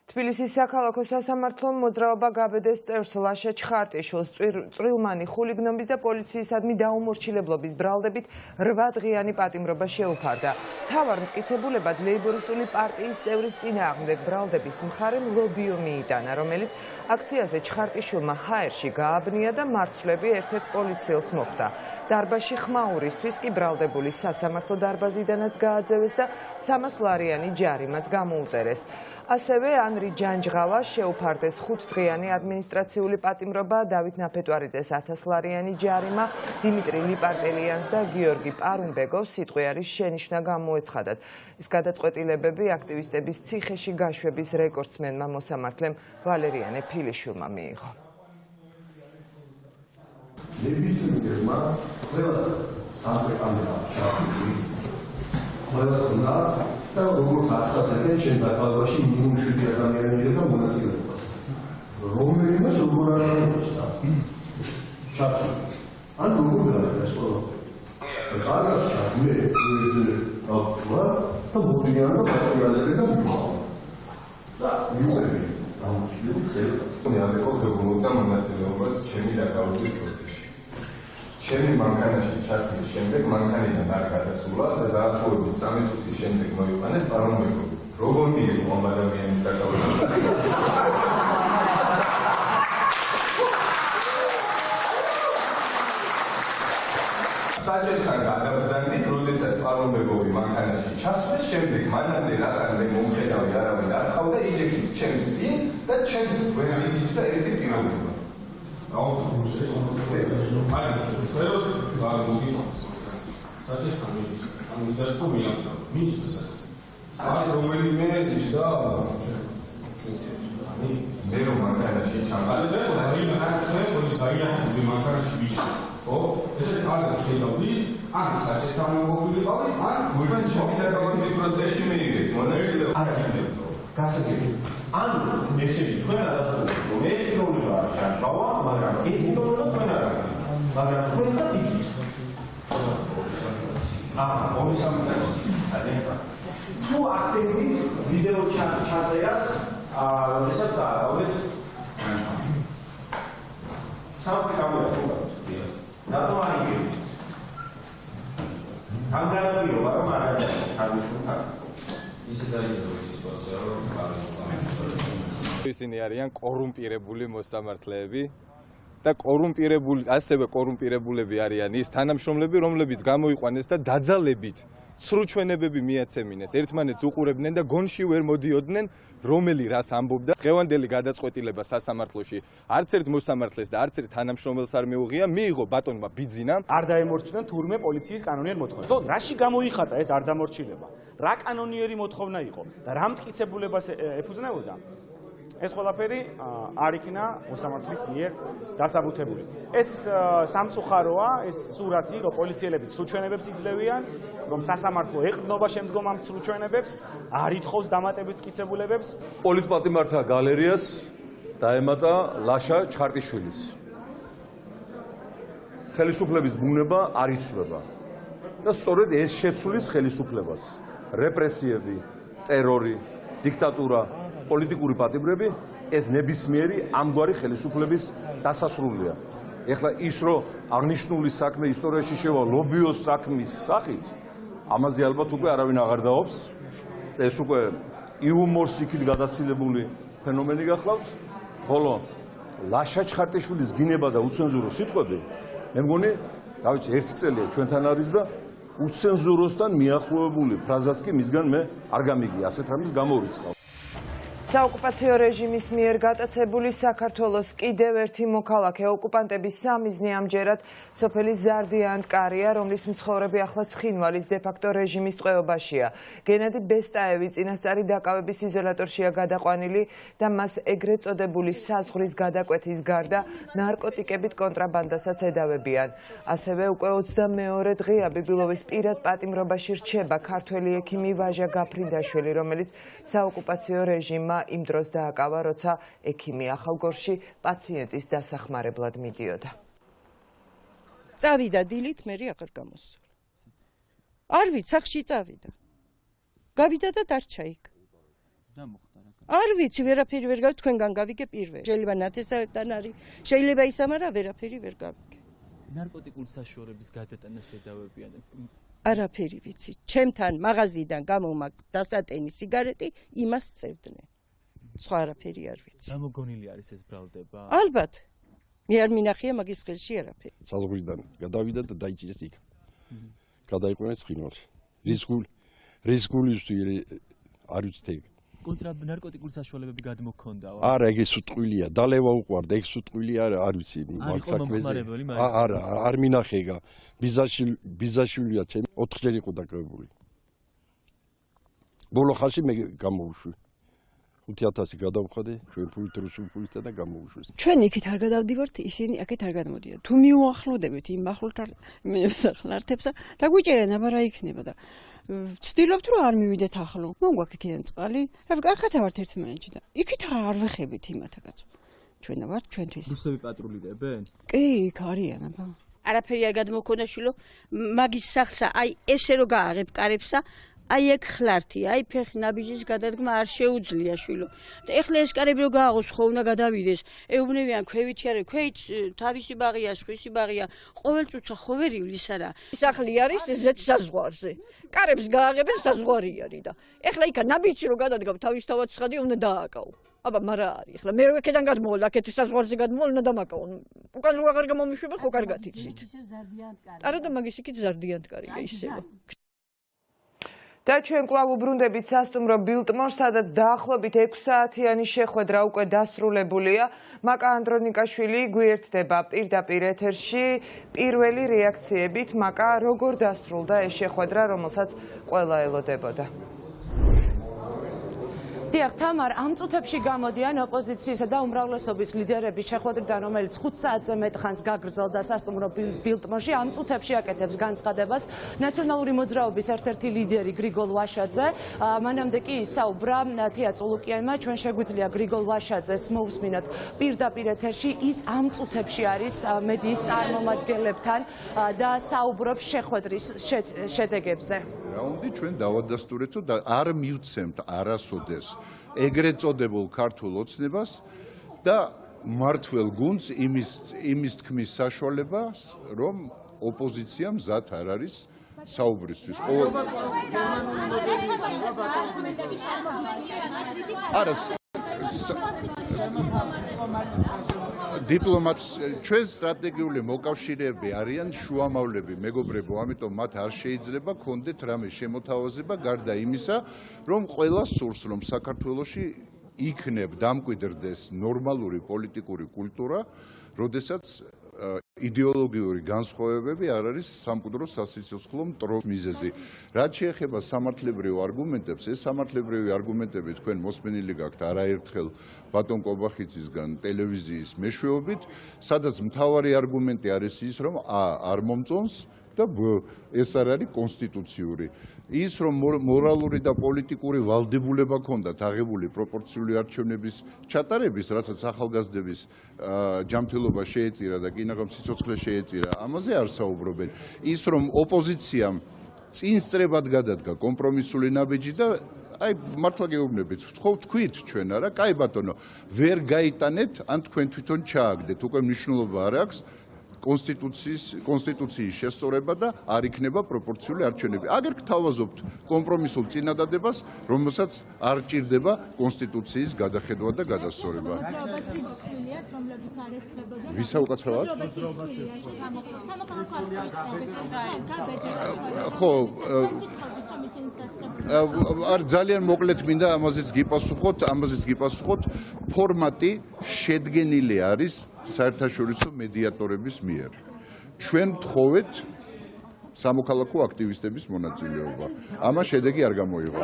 თბილისის საქალაქო სასამართლომ მოძრაობა გაბედეს წევრს ლაშა ჩხარტიშვილს წვრილმანი ხულიგნობის და პოლიციისადმი დაუმორჩილებლობის ბრალდებით 8 დღიანი პატიმრობა შეუფარდა. მთავარ მტკიცებულებად ლეიბორისტული პარტიის წევრის წინააღმდეგ ბრალდების მხარემ ლობიო მიიტანა, რომელიც აქციაზე ჩხარტიშვილმა ჰაერში გააბნია და მარცვლები ერთ-ერთ პოლიციელს მოხვდა. დარბაზში ხმაურისთვის კი ბრალდებული სასამართლო დარბაზიდანაც გააძევეს და 300 ლარიანი ჯარიმაც გამოუწერეს. ასევე ანრი ჯანჯღავას შეუფარდეს 5 დღიანი ადმინისტრაციული პატიმრობა, დავით ნაფეტვარიძეს 1000 ლარიანი ჯარიმა, დიმიტრი ლიპარტელიანს და გიორგი პარუნბეგოს სიტყვიარის შენიშვნა გამოეცხადათ. ეს გადაწყვეტილებები აქტივისტების ციხეში გაშვების რეკორდსმენმა მოსამართლემ ვალერიანე ფილიშვილმა მიიღო. ნებისმიერმა ყველას სამწე კამერა ჩაახტი. ყველას უნდა და როგორც ასხატებენ ჩვენ დაკავებაში მინიმუმ 7 ადამიანები და მონაწილეობას. რომელიმას როგორ არ მოხდა? ჩაახტი. ან როგორ გააკეთეს ყველაფერი? კარგად ჩაახტი. და მოდიან და პატრიოტები და მიხო. და მიუხედავად ამით ხერხს მე ამეკოს გეგმობდა მონაწილეობას ჩემი დაკავების პროცესში. ჩემი მანქანაში ჩასვლის შემდეგ მანქანიდან არ გადასულა და დაახლოებით 3 წუთის შემდეგ მოიყვანეს პარომეტრები. როგორ მიიღო ამ ადამიანის დაკავება? საჭესთან გადაბრძანდით, როდესაც პარომეტრები მანქანაში ჩასვეს, შემდეგ მანამდე რაღაცა მომხედავი არავინ არ ყავდა, იჯექით ჩემს წინ და ჩემს ვერ ვიჯიჭდა ერთი პიროვნება. ვიდეო ჩაწერას, როდესაც დააყოლეს საუბარი გამოიყურა. რატომ არ იგებთ? ამ გადაგვიობა რომ არ არის თავისუფლება. ისე დაიწყო სიტუაცია რომ ისინი არიან კორუმპირებული მოსამართლეები და ასევე კორუმპირებულები არიან ის თანამშრომლები, რომლებიც გამოიყვანეს და დაძალებით სრუჩვენებები მიაცემინეს, ერთმანეთს უყურებდნენ და გონში ვერ მოდიოდნენ, რომელი რას ამბობდა. დღევანდელი გადაწყვეტილება სასამართლოში არც ერთ მოსამართლეს და არც ერთ თანამშრომელს არ მეუღია, მიიღო ბატონმა ბიძინამ. არ დაემორჩილებენ თურმე პოლიციის კანონიერ მოთხოვნას. ხო, რაში გამოიხატა ეს არ დამორჩილება? რა კანონიერი მოთხოვნა იყო და რა მტკიცებულებას ეფუძნებოდა? ეს ყველაფერი არ იქნა მოსამართლის მიერ დასაბუთებული. ეს სამწუხაროა, ეს სურათი, რომ პოლიციელები სრუჩვენებებს იძლევიან, რომ სასამართლო ეყრდნობა შემდგომ ამ სრუჩვენებებს, არ ითხოვს დამატებით მტკიცებულებებს. პოლიტპატიმართა გალერეას დაემატა ლაშა ჩხარტიშვილის. ხელისუფლების ბუნება არ იცვლება და სწორედ ეს შეცვლის ხელისუფლებას. რეპრესიები, ტერორი, დიქტატურა, პოლიტიკური პატიმრები ეს ნებისმიერი ამგვარი ხელისუფლების დასასრულია. ეხლა ის რომ აღნიშნული საქმე ისტორიაში შევა ლობიოს საქმის სახით, ამაზე ალბათ უკვე არავინ აღარ დაობს. ეს უკვე იუმორს იქით გადაცილებული ფენომენი გახლავთ, ხოლო ლაშა ჩხარტიშვილის გინება და უცენზურო სიტყვები, მე მგონი, რა ვიცი, ერთი წელია ჩვენთან არის და უცენზუროსთან მიახლოებული ფრაზაც კი მისგან მე არ გამიგია, ასეთ რამის გამოვრიცხავ. საოკუპაციო რეჟიმის მიერ გატაცებული საქართველოს კიდევ ერთი მოქალაქე ოკუპანტების სამიზნე ამჯერად სოფელი ზარდიანტკარია, რომლის მცხოვრები ახლა ცხინვალის დე-ფაქტო რეჟიმის ტყვეობაშია. გენადი ბესტაევი წინასწარი დაკავების იზოლატორშია გადაყვანილი და მას ეგრეთ წოდებული საზღვრის გადაკვეთის გარდა ნარკოტიკებით კონტრაბანდასაც ედავებიან. ასევე უკვე 22 დღეა ბიბილოვის პირად პატიმრობაში რჩება ქართველი ექიმი ვაჟა გაფრინდაშვილი, რომელიც საოკუპაციო რეჟიმმა იმ დროს დააკავა, როცა ექიმი ახალგორში პაციენტის დასახმარებლად მიდიოდა. წავიდა დილით, მე აღარ გამოსულა. არ ვიცი, სახში წავიდა. გავიდა და დარჩა იქ. არ ვიცი, ვერაფერი ვერ გავიგე, თქვენგან გავიგე პირველი. შეიძლება ნათესავებთან არის, შეიძლება ის ამარა, ვერაფერი ვერ გავიგე. ნარკოტიკული საშუალების გადატანას ედავებიან. არაფერი ვიცი. ჩემთან მაღაზიიდან გამომაგ დასატენი სიგარეტი იმას წევდნენ. სხვა არაფერი არ ვიცი. გამოგონილი არის ეს ბრალდება? ალბათ. მე არ მინახია მაგის ხელში არაფერი. საზღვრიდან გადავიდა და დაიჭირეს იქ. გადაიყვანეს ცხინვალში. რისკული არ ვიცი. ნარკოტიკული საშუალებები გადმოქონდაო? არა, ეგ სუტყვილია. დალევა უყვარდა, ეგ სუტყვილი არ ვიცი მაგ საქმეზე. არა, არ მინახეга. ბიზაშვილია ჩემი 4-ჯერ იყო დაკავებული. ბოლო ხალხი მე გამოვუშვი. 5000 გადავხადე, ჩვენ ფულით რუსულ ფულით და გამოვუშვეს. ჩვენ იქით არ გადავდივართ, ისინი აქეთ არ გადმოდიან. თუ მიუახლოვდებით იმ მახლართებს და გვიჭერენ, აბა რა იქნება და ვცდილობთ რომ არ მივიდეთ ახლო. მოგვაქვს იქიდან წყალი, რა კარგად ვართ ერთმანეთში და იქით არ ვეხებით იმათაგაც. ჩვენ ვართ ჩვენთვის. რუსები პატრულირებენ? კი, იქ არიან, აბა. არაფერი არ გადმოქონდა შვილო, მაგის სახლსა, აი ესე რო გააღებ კარებსა, აი ეგ ხლართია, აი ფეხი ნაბიჯის გადადგმა არ შეუძლია შვილო. და ეხლა ეს კარები რო გააღოს ხო უნდა გადავიდეს. ეუბნებიან ქვევითი არა, ქვeit თავისი ბაღია, სხვისი ბაღია. ყოველ წუთსა ხო ვერ ივლის არა. სახლი არის ზეთ საზღვარზე. კარებს გააღებენ საზღვარი არის და ეხლა იქა ნაბიჯი რო გადადგავ თავისთავად ცხადი უნდა დააკავო. აბა მარა არის. ეხლა მე რო აქედან გადმოვალ, აქეთ საზღვარზე გადმოვალ, უნდა დამაკავო. უკან რო აღარ გამომიშვება ხო კარგად იცით. არა და მაგის იქით ზარდიანტკარია ისევ. და ჩვენ კვლავ უბრუნდებით სასტუმრო ბილტმორს, სადაც დაახლოებით 6 საათიანი შეხვედრა უკვე დასრულებულია. მაკა ანდრონიკაშვილი გვიერთდება პირდაპირ ეთერში პირველი რეაქციებით. მაკა, როგორ დასრულდა ეს შეხვედრა, რომელსაც ყველა ელოდებოდა? დიახ, თამარ, ამ წუთებში გამოდიან ოპოზიციისა და უმრავლესობის ლიდერების შეხვედრიდან, რომელიც 5 საათზე მეტ ხანს გაგრძელდა სასტუმრო ბილტმორში. ამ წუთებში აკეთებს განცხადებას ნაციონალური მოძრაობის ერთ-ერთი ლიდერი გრიგოლ ვაშაძე. მანამდე კი ისაუბრა თია წულუკიანმა, ჩვენ შეგვიძლია გრიგოლ ვაშაძეს მოусმინოთ პირდაპირ ეთერში. ის ამ წუთებში არის მედიის წარმომადგენლებთან და საუბრობს შეხვედრის შედეგებზე. რაუნდი ჩვენ დავადასტურეთო და არ მივცემთ არასოდეს ეგრეთ წოდებულ ქართულ ოცნებას და მართლ გუნდს იმის თქმის საშუალებას, რომ ოპოზიცია მზად არ არის საუბრისთვის. დიპლომატს ჩვენ სტრატეგიული მოკავშირეები არიან შუამავლები, მეგობრებო, ამიტომ მათ არ შეიძლება კონდეთ რამე შემოთავაზება გარდა იმისა, რომ ყველა სურს, რომ საქართველოში იქნებ დამკვიდრდეს ნორმალური პოლიტიკური კულტურა, როდესაც იდეოლოგიური განსხვავებები არ არის სამკვდრო სასიცოცხლო მტროს მიზეზი. რაც შეეხება სამართლებრივ არგუმენტებს, ეს სამართლებრივი არგუმენტები თქვენ მოსმენილი გაქვთ არაერთხელ ბატონ კობახიძისგან ტელევიზიის მეშვეობით, სადაც მთავარი არგუმენტი არის ის, რომ არ მომწონს და ეს არ არის კონსტიტუციური. ის, რომ მორალური და პოლიტიკური ვალდებულება ქონდათ აღებული პროპორციული არჩევნების ჩატარების, რასაც ახალგაზრდების ჯანმრთელობა შეეწირა და კინაღამ სიცოცხლე შეეწირა, ამაზე არ საუბრობენ. ის, რომ ოპოზიციამ წინსწრებად გადადგა კომპრომისული ნაბიჯი და აი მართლა გეუბნებით, თქვით ჩვენ არა, კაი ბატონო, ვერ გაიტანეთ, ან თქვენ თვითონ ჩააგდეთ, უკვე მნიშვნელობა არ აქვს კონსტიტუციის შესწორება და არ იქნება პროპორციული არჩევნები. აგერ გთავაზობთ კომპრომისულ წინადადებას, რომელსაც არ ჭირდება კონსტიტუციის გადახედვა და გადასწორება. ვისა უკაცრავად? ხო, არ ძალიან მოკლედ მინდა ამაზეც გიპასუხოთ, ფორმატი შედგენილი არის საერთაშორისო მედიატორების მიერ. ჩვენ ვთხოვეთ სამოქალაქო აქტივისტების მონაწილეობა. ამას შედეგი არ გამოიღო.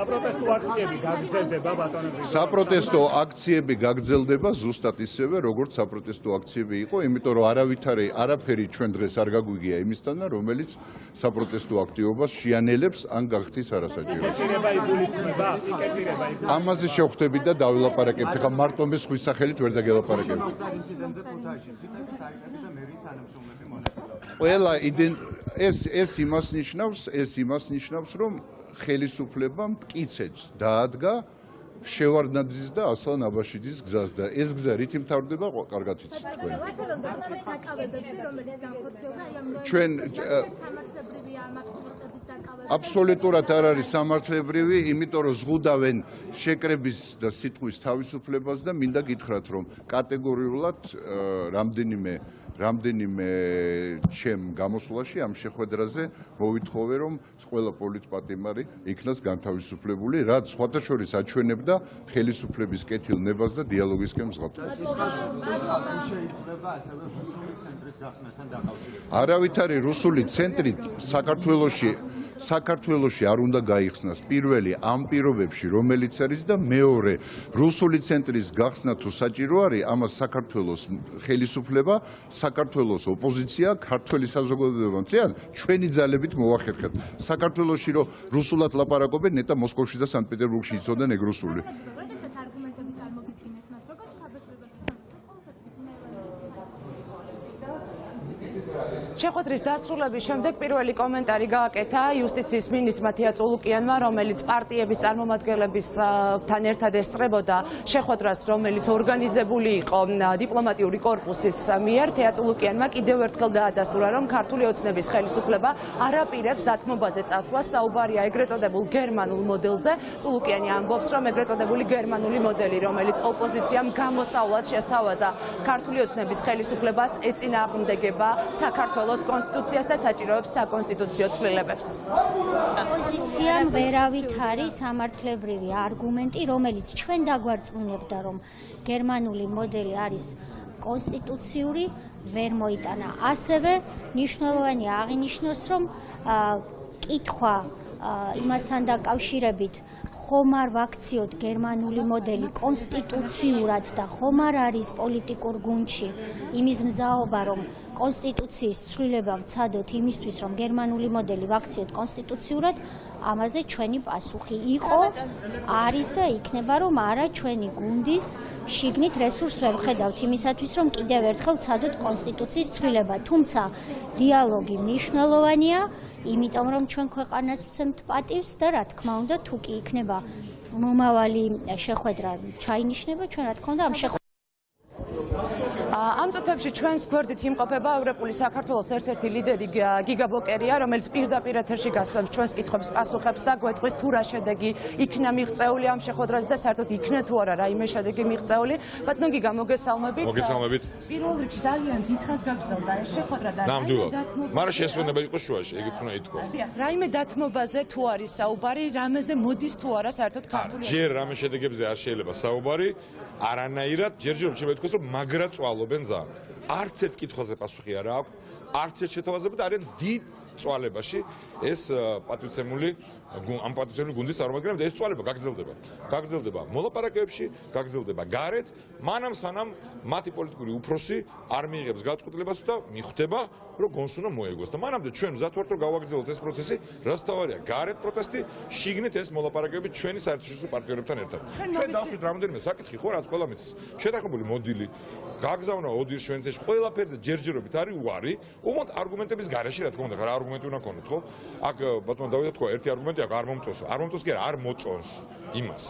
საპროტესტო აქციები გაგრძელდება ზუსტად ისევე, როგორც საპროტესტო აქციები იყო, იმიტომ რომ არაფერი ჩვენ დღეს არ გაგვიგია იმისთან, რომელიც საპროტესტო აქტივობას შეანელებს ან გახდის არასაჭირო. ამაზე შევხვდებით და დავილაპარაკებთ. ახლა მარტო მე სხვის სახელით ვერ დაგელაპარაკებთ. ყველა ეს იმას ნიშნავს, რომ ხელისუფლება მტკიცედ დაადგა შევარდნაძის და ასლან აბაშიძის გზას და ეს გზა რითი მთავრდება, კარგად იცით თქვენ. ჩვენ აბსოლუტურად არ არის სამართლებრივი, იმიტომ რომ ზღუდავენ შეკრების და სიტყვის თავისუფლებას და მინდა გითხრათ, რომ კატეგორიულად რამდენიმე ჩემ გამოსვლაში ამ შეხვედრაზე მოვითხოვე, რომ ყველა პოლიტპატიმარი იქნას განთავისუფლებული, რაც სხვათა შორის აჩვენებდა ხელისუფლების კეთილ ნებას და დიალოგისკენ მზღავთებას. არავითარი რუსული ცენტრი საქართველოში არ უნდა გაიხსნას. პირველი ამ პირობებში, რომელიც არის და მეორე რუსული ცენტრის გახსნა თუ საჭირო არის, ამას საქართველოს ხელისუფლება, საქართველოს ოპოზიცია, ქართველი საზოგადოება მთლიან ჩვენი ძალებით მოახერხეთ. საქართველოში რომ რუსულად ლაპარაკობენ, ნეტა მოსკოვში და სანქტ-პეტერბურგში იცოდნენ ეგ რუსული. შეხვედრის დასრულების შემდეგ პირველი კომენტარი გააკეთა იუსტიციის მინისტრმა თია წულუკიანმა, რომელიც პარტიების წარმომადგენლებთან ერთად ესწრებოდა შეხვედრას, რომელიც ორგანიზებული იყო დიპლომატიური კორპუსის მიერ. თია წულუკიანმა კიდევ ერთხელ დაადასტურა, რომ ქართული ოცნების ხელისუფლება არ აპირებს დათმობაზე წასვლას. საუბარია ეგრეთ წოდებულ გერმანულ მოდელზე. წულუკიანი ამბობს, რომ ეგრეთ წოდებული გერმანული მოდელი, რომელიც ოპოზიციამ გამოსავლად შესთავაზა ქართული ოცნების ხელისუფლებას, ეწინააღმდეგება საქართველოს საქართველოს კონსტიტუციას და საჭიროებს საკონსტიტუციო ცვლილებებს. ოპოზიციამ ვერავით არის სამართლებრივი არგუმენტი, რომელიც ჩვენ დაგვარწმუნებდა, რომ გერმანული მოდელი არის კონსტიტუციური, ვერ მოიტანა. ასევე მნიშვნელოვანია აღინიშნოს, რომ კითხვა იმასთან დაკავშირებით ხომ არ ვაქციოთ გერმანული მოდელი კონსტიტუციურად და ხომ არ არის პოლიტიკურ გუნდში იმის მზაობა, რომ კონსტიტუციის ცვლილება ვცადოთ იმისთვის, რომ გერმანული მოდელი ვაქციოთ კონსტიტუციურად, ამაზე ჩვენი პასუხი იყო, არის და იქნება, რომ არა ჩვენი გუნდის შიგნით რესურსს ვერ ვხედავთ იმისათვის, რომ კიდევ ერთხელ ვცადოთ კონსტიტუციის ცვლილება. თუმცა დიალოგი მნიშვნელოვანია, იმიტომ რომ ჩვენ ქვეყანას ვცემთ პატივს და რა თქმა უნდა, თუ კი იქნება მომავალი შეხვედრა ჩაინიშნება, ჩვენ რა თქმა უნდა ამ ამ წუთებში ჩვენს გვერდით იმყოფება ევროპული საქართველოს ერთ-ერთი ლიდერი გიგაბლოკერია, რომელიც პირდაპირ ეთერში გასცემს ჩვენს კითხვებს, პასუხებს და გვეტყვის თუ რა შედეგი იქნა მიღწეული ამ შეხვედრაზე და საერთოდ იქნა თუ არა რაიმე შედეგი მიღწეული. ბატონო გიგა, მოგესალმებით. მოგესალმებით. პირველ რიგში ძალიან დიდხანს გაგრძელდა ეს შეხვედრა და მაგრამ შესვენება იყო შუაში, ეგეც უნდა ითქვა. რაიმე დათმობაზე თუ არის საუბარი, რამეზე მოდის თუ არა საერთოდ ქართული. ჯერ რამე შედეგებზე არ შეიძლება საუბარი, არანაირად, ჯერჯერობით შეიძლება ითქვას, რომ მაგრა წვალობენ ძალიან. არც ერთ კითხვაზე პასუხი არ აქვს, არც ერთ შეთავაზებად არიან დიდ წვალებაში ეს პატივცემული ამ პატივცემული გუნდის წარმომადგენლები და ეს წვალება გაგრძელდება მოლაპარაკებებში, გაგრძელდება გარეთ, მანამ სანამ მათი პოლიტიკური უფროსი არ მიიღებს გადაწყვეტილებას და მიხვდება, რომ გონს უნდა მოეგოს და მანამდე ჩვენ მზად ვართ, რომ გავაგრძელოთ ეს პროცესი, რაც თავარია გარეთ პროტესტი, შიგნით ეს მოლაპარაკებები ჩვენი საერთაშორისო პარტნიორებთან ერთად. ჩვენ დავსვით რამოდენიმე საკითხი, ხო რაც ყველა მის შეთანხმებული მოძილი გაგზავნა ოდირ შვენცეში ყველაფერზე ჯერჯერობით არის უარი, უმოთ არგუმენტების გარეშე რა თქმა უნდა, რა არგუმენტი უნდა ქონოთ, ხო? აქ ბატონო დავიდა თქვა, ერთი არგუმენტი აქ არ მომწონს, არ მომწონს კი არ მოწონს იმას.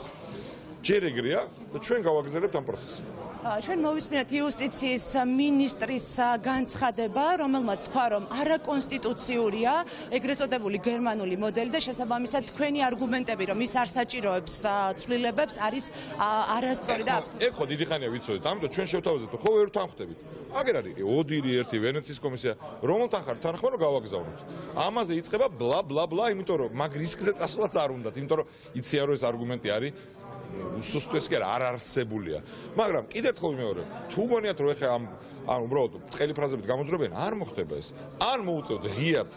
ჯერ ეგრეა და ჩვენ გავაგრძელებთ ამ პროცესს. ჩვენ მოვისმინეთ იუსტიციის მინისტრის განცხადება, რომელმაც თქვა, რომ არაკონსტიტუციურია ეგრეთ წოდებული გერმანული მოდელი და შესაბამისად თქვენი არგუმენტები, რომ ის არ საჭიროებს ცვლილებებს, არის არასწორი და აბსურდი. ეგ ხო დიდი ხანია ვიცოდეთ, ამიტომ ჩვენ შევთავაზეთ, ხო ვერ თანხმდებით. აგერ არის ოდირი ერთი ვენეციის კომისია, რომელთან ხარ თანხმა რომ გავაგზავნოთ. ამაზე იწყება ბლა ბლა ბლა, იმიტომ რომ მაგ რისკზე წასვლაც არ უნდათ, იმიტომ რომ იციან რომ ეს არგუმენტი არის სუსტეს კი არ არსებულია. მაგრამ კიდევ ერთხელ ვიმეორებ, თუ გონიათ რომ ეხლა ამ უბრალოდ თხელი ფრაზებით გამოძრობენ, არ მოხდება ეს. არ მოუწევთ ღიად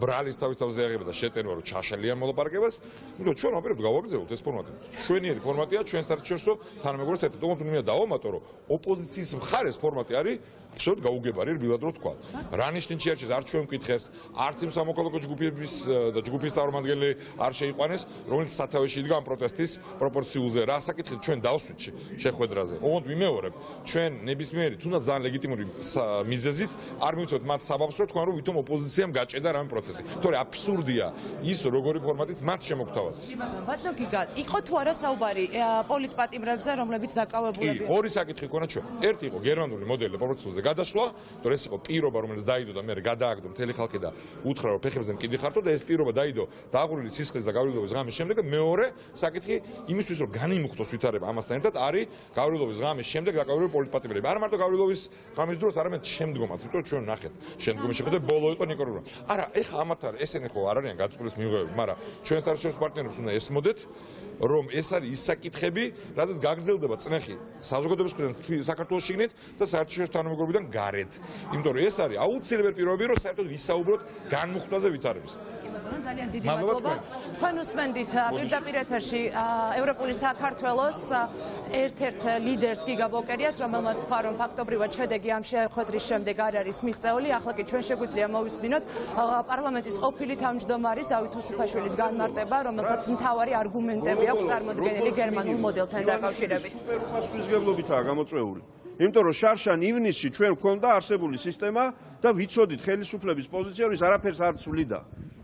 ბრალის თავისთავზე აღება და შეტენვა რომ ჩაშალიან მოლაპარაკებას, იმიტომ ჩვენ აპირებთ გავაგრძელოთ ეს ფორმატი. შვენიერი ფორმატია ჩვენ საერთაშორისო თანამეგობრებთან ერთად. თუმცა მინდა დავამატო, რომ ოპოზიციის მხარეს ფორმატი არის აბსოლუტურად გაუგებარი, რბილად რო თქვა. რა ნიშნის შეარჩეს არ ჩვენ მკითხებს, არც იმ სამოქალაქო ჯგუფების და ჯგუფის წარმომადგენელი არ შეიყვანეს, რომელიც სათავეში იდგა ამ პროტესტის პროპორციულზე. რა საკითხი ჩვენ დავსვით შეხვედრაზე. ოღონდ ვიმეორებ, ჩვენ ნებისმიერი თუნდაც ძალიან ლეგიტიმური მიზეზით არ მივიწევთ მათ საბაბს, რომ თქვენ რომ ვითომ ოპოზიციამ გაჭედა რამე პროცესი. თორე აბსურდია ის როგორი ფორმატიც მათ შემოგთავაზეს. ბატონო გიგა, იყო თუ არა საუბარი პოლიტპატიმრებზე, რომლებიც დაკავებულებია? ორი საკითხი ქონა ჩვენ. ერთი იყო გერმანული მოდელი პროპორციულზე გადასვლა, თორე ეს იყო პირობა, რომელიც დაიდო და მე გადააგდო მთელი ხალხი და უთხრა რომ ფეხებზე მკიდი ხართო და ეს პირობა დაიდო დააღურული სისხლის და გავრილობის ღამის შემდეგ და მეორე საკითხი იმისთვის რომ განიმუხტოს ვითარება ამასთან ერთად არის გავრილობის ღამის შემდეგ დაკავებული პოლიტპატიმრები. არ მარტო გავრილობის ღამის დროს, არამედ შემდგომაც, იმიტომ ჩვენ ნახეთ შემდგომი შეხვედრა ბოლო იყო ნიკორონა. არა, ეხა ამათარ ესენი ხო არ არიან გაწყვეტილის მიღებები, მაგრამ ჩვენ საერთაშორისო პარტნიორებს უნდა ესმოდეთ რომ ეს არის ის საკითხები, რადგან გაგრძელდება წნეხი საზოგადოების მხრიდან საქართველოს შიგნით და საერთაშორისო თანამეგობრობიდან გარეთ. იმიტომ რომ ეს არის აუცილებელი პირობები, რომ საერთოდ ვისაუბროთ განმუხტვაზე ვითარების. ძალიან დიდი მადლობა. თქვენ უსმენდით პირდაპირ ეთერში ევროპული საქართველოს ერთ-ერთ ლიდერს გიგაბლოკერიას, რომელმაც თქვა, რომ ფაქტობრივად შედეგი ამ შეხვედრის შემდეგ არ არის მიღწეული. ახლა კი ჩვენ შეგვიძლია მოვისმინოთ პარლამენტის ყოფილი თავმჯდომარის დავით უსუფაშვილის განმარტება, რომელსაც მთავარი არგუმენტები აქვს წარმოდგენილი გერმანულ მოდელთან დაკავშირებით. სუპერპასუხისმგებლობითაა გამოწვეული. იმიტომ რომ შარშან ივნისში ჩვენ გვქონდა არსებული სისტემა და ვიცოდით ხელისუფლების პოზიცია, ვის არაფერს არ ცვლიდა.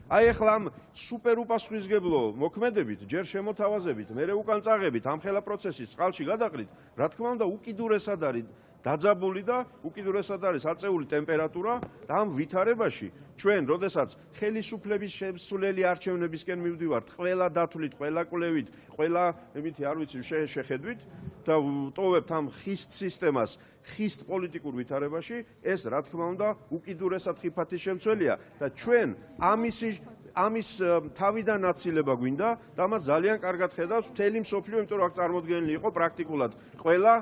აი ახლა ამ სუპერუპასუხისმგებლო მოქმედებით, ჯერ შემოთავაზებით, მერე უკან წაღებით, ამ ხელა პროცესის წყალში გადაყრით, რა თქმა უნდა, უკიდურესად არის დაძაბული და უკიდურესად არის აწეული ტემპერატურა და ამ ვითარებაში ჩვენ, როდესაც ხელისუფლების შემსვლელი არჩევნებისკენ მივდივართ, ყველა დათვლით, ყველა კვლევით, ყველა იმითი არ ვიცი შეხედვით და ვტოვებთ ამ ხისტ სისტემას, ხისტ პოლიტიკურ ვითარებაში, ეს რა თქმა უნდა უკიდურესად ხიფათის შემცველია და ჩვენ ამის თავიდან აცილება გვინდა და ამას ძალიან კარგად ხედავს მთელი მსოფლიო, იმიტომ რომ აქ წარმოდგენილი იყო პრაქტიკულად ყველა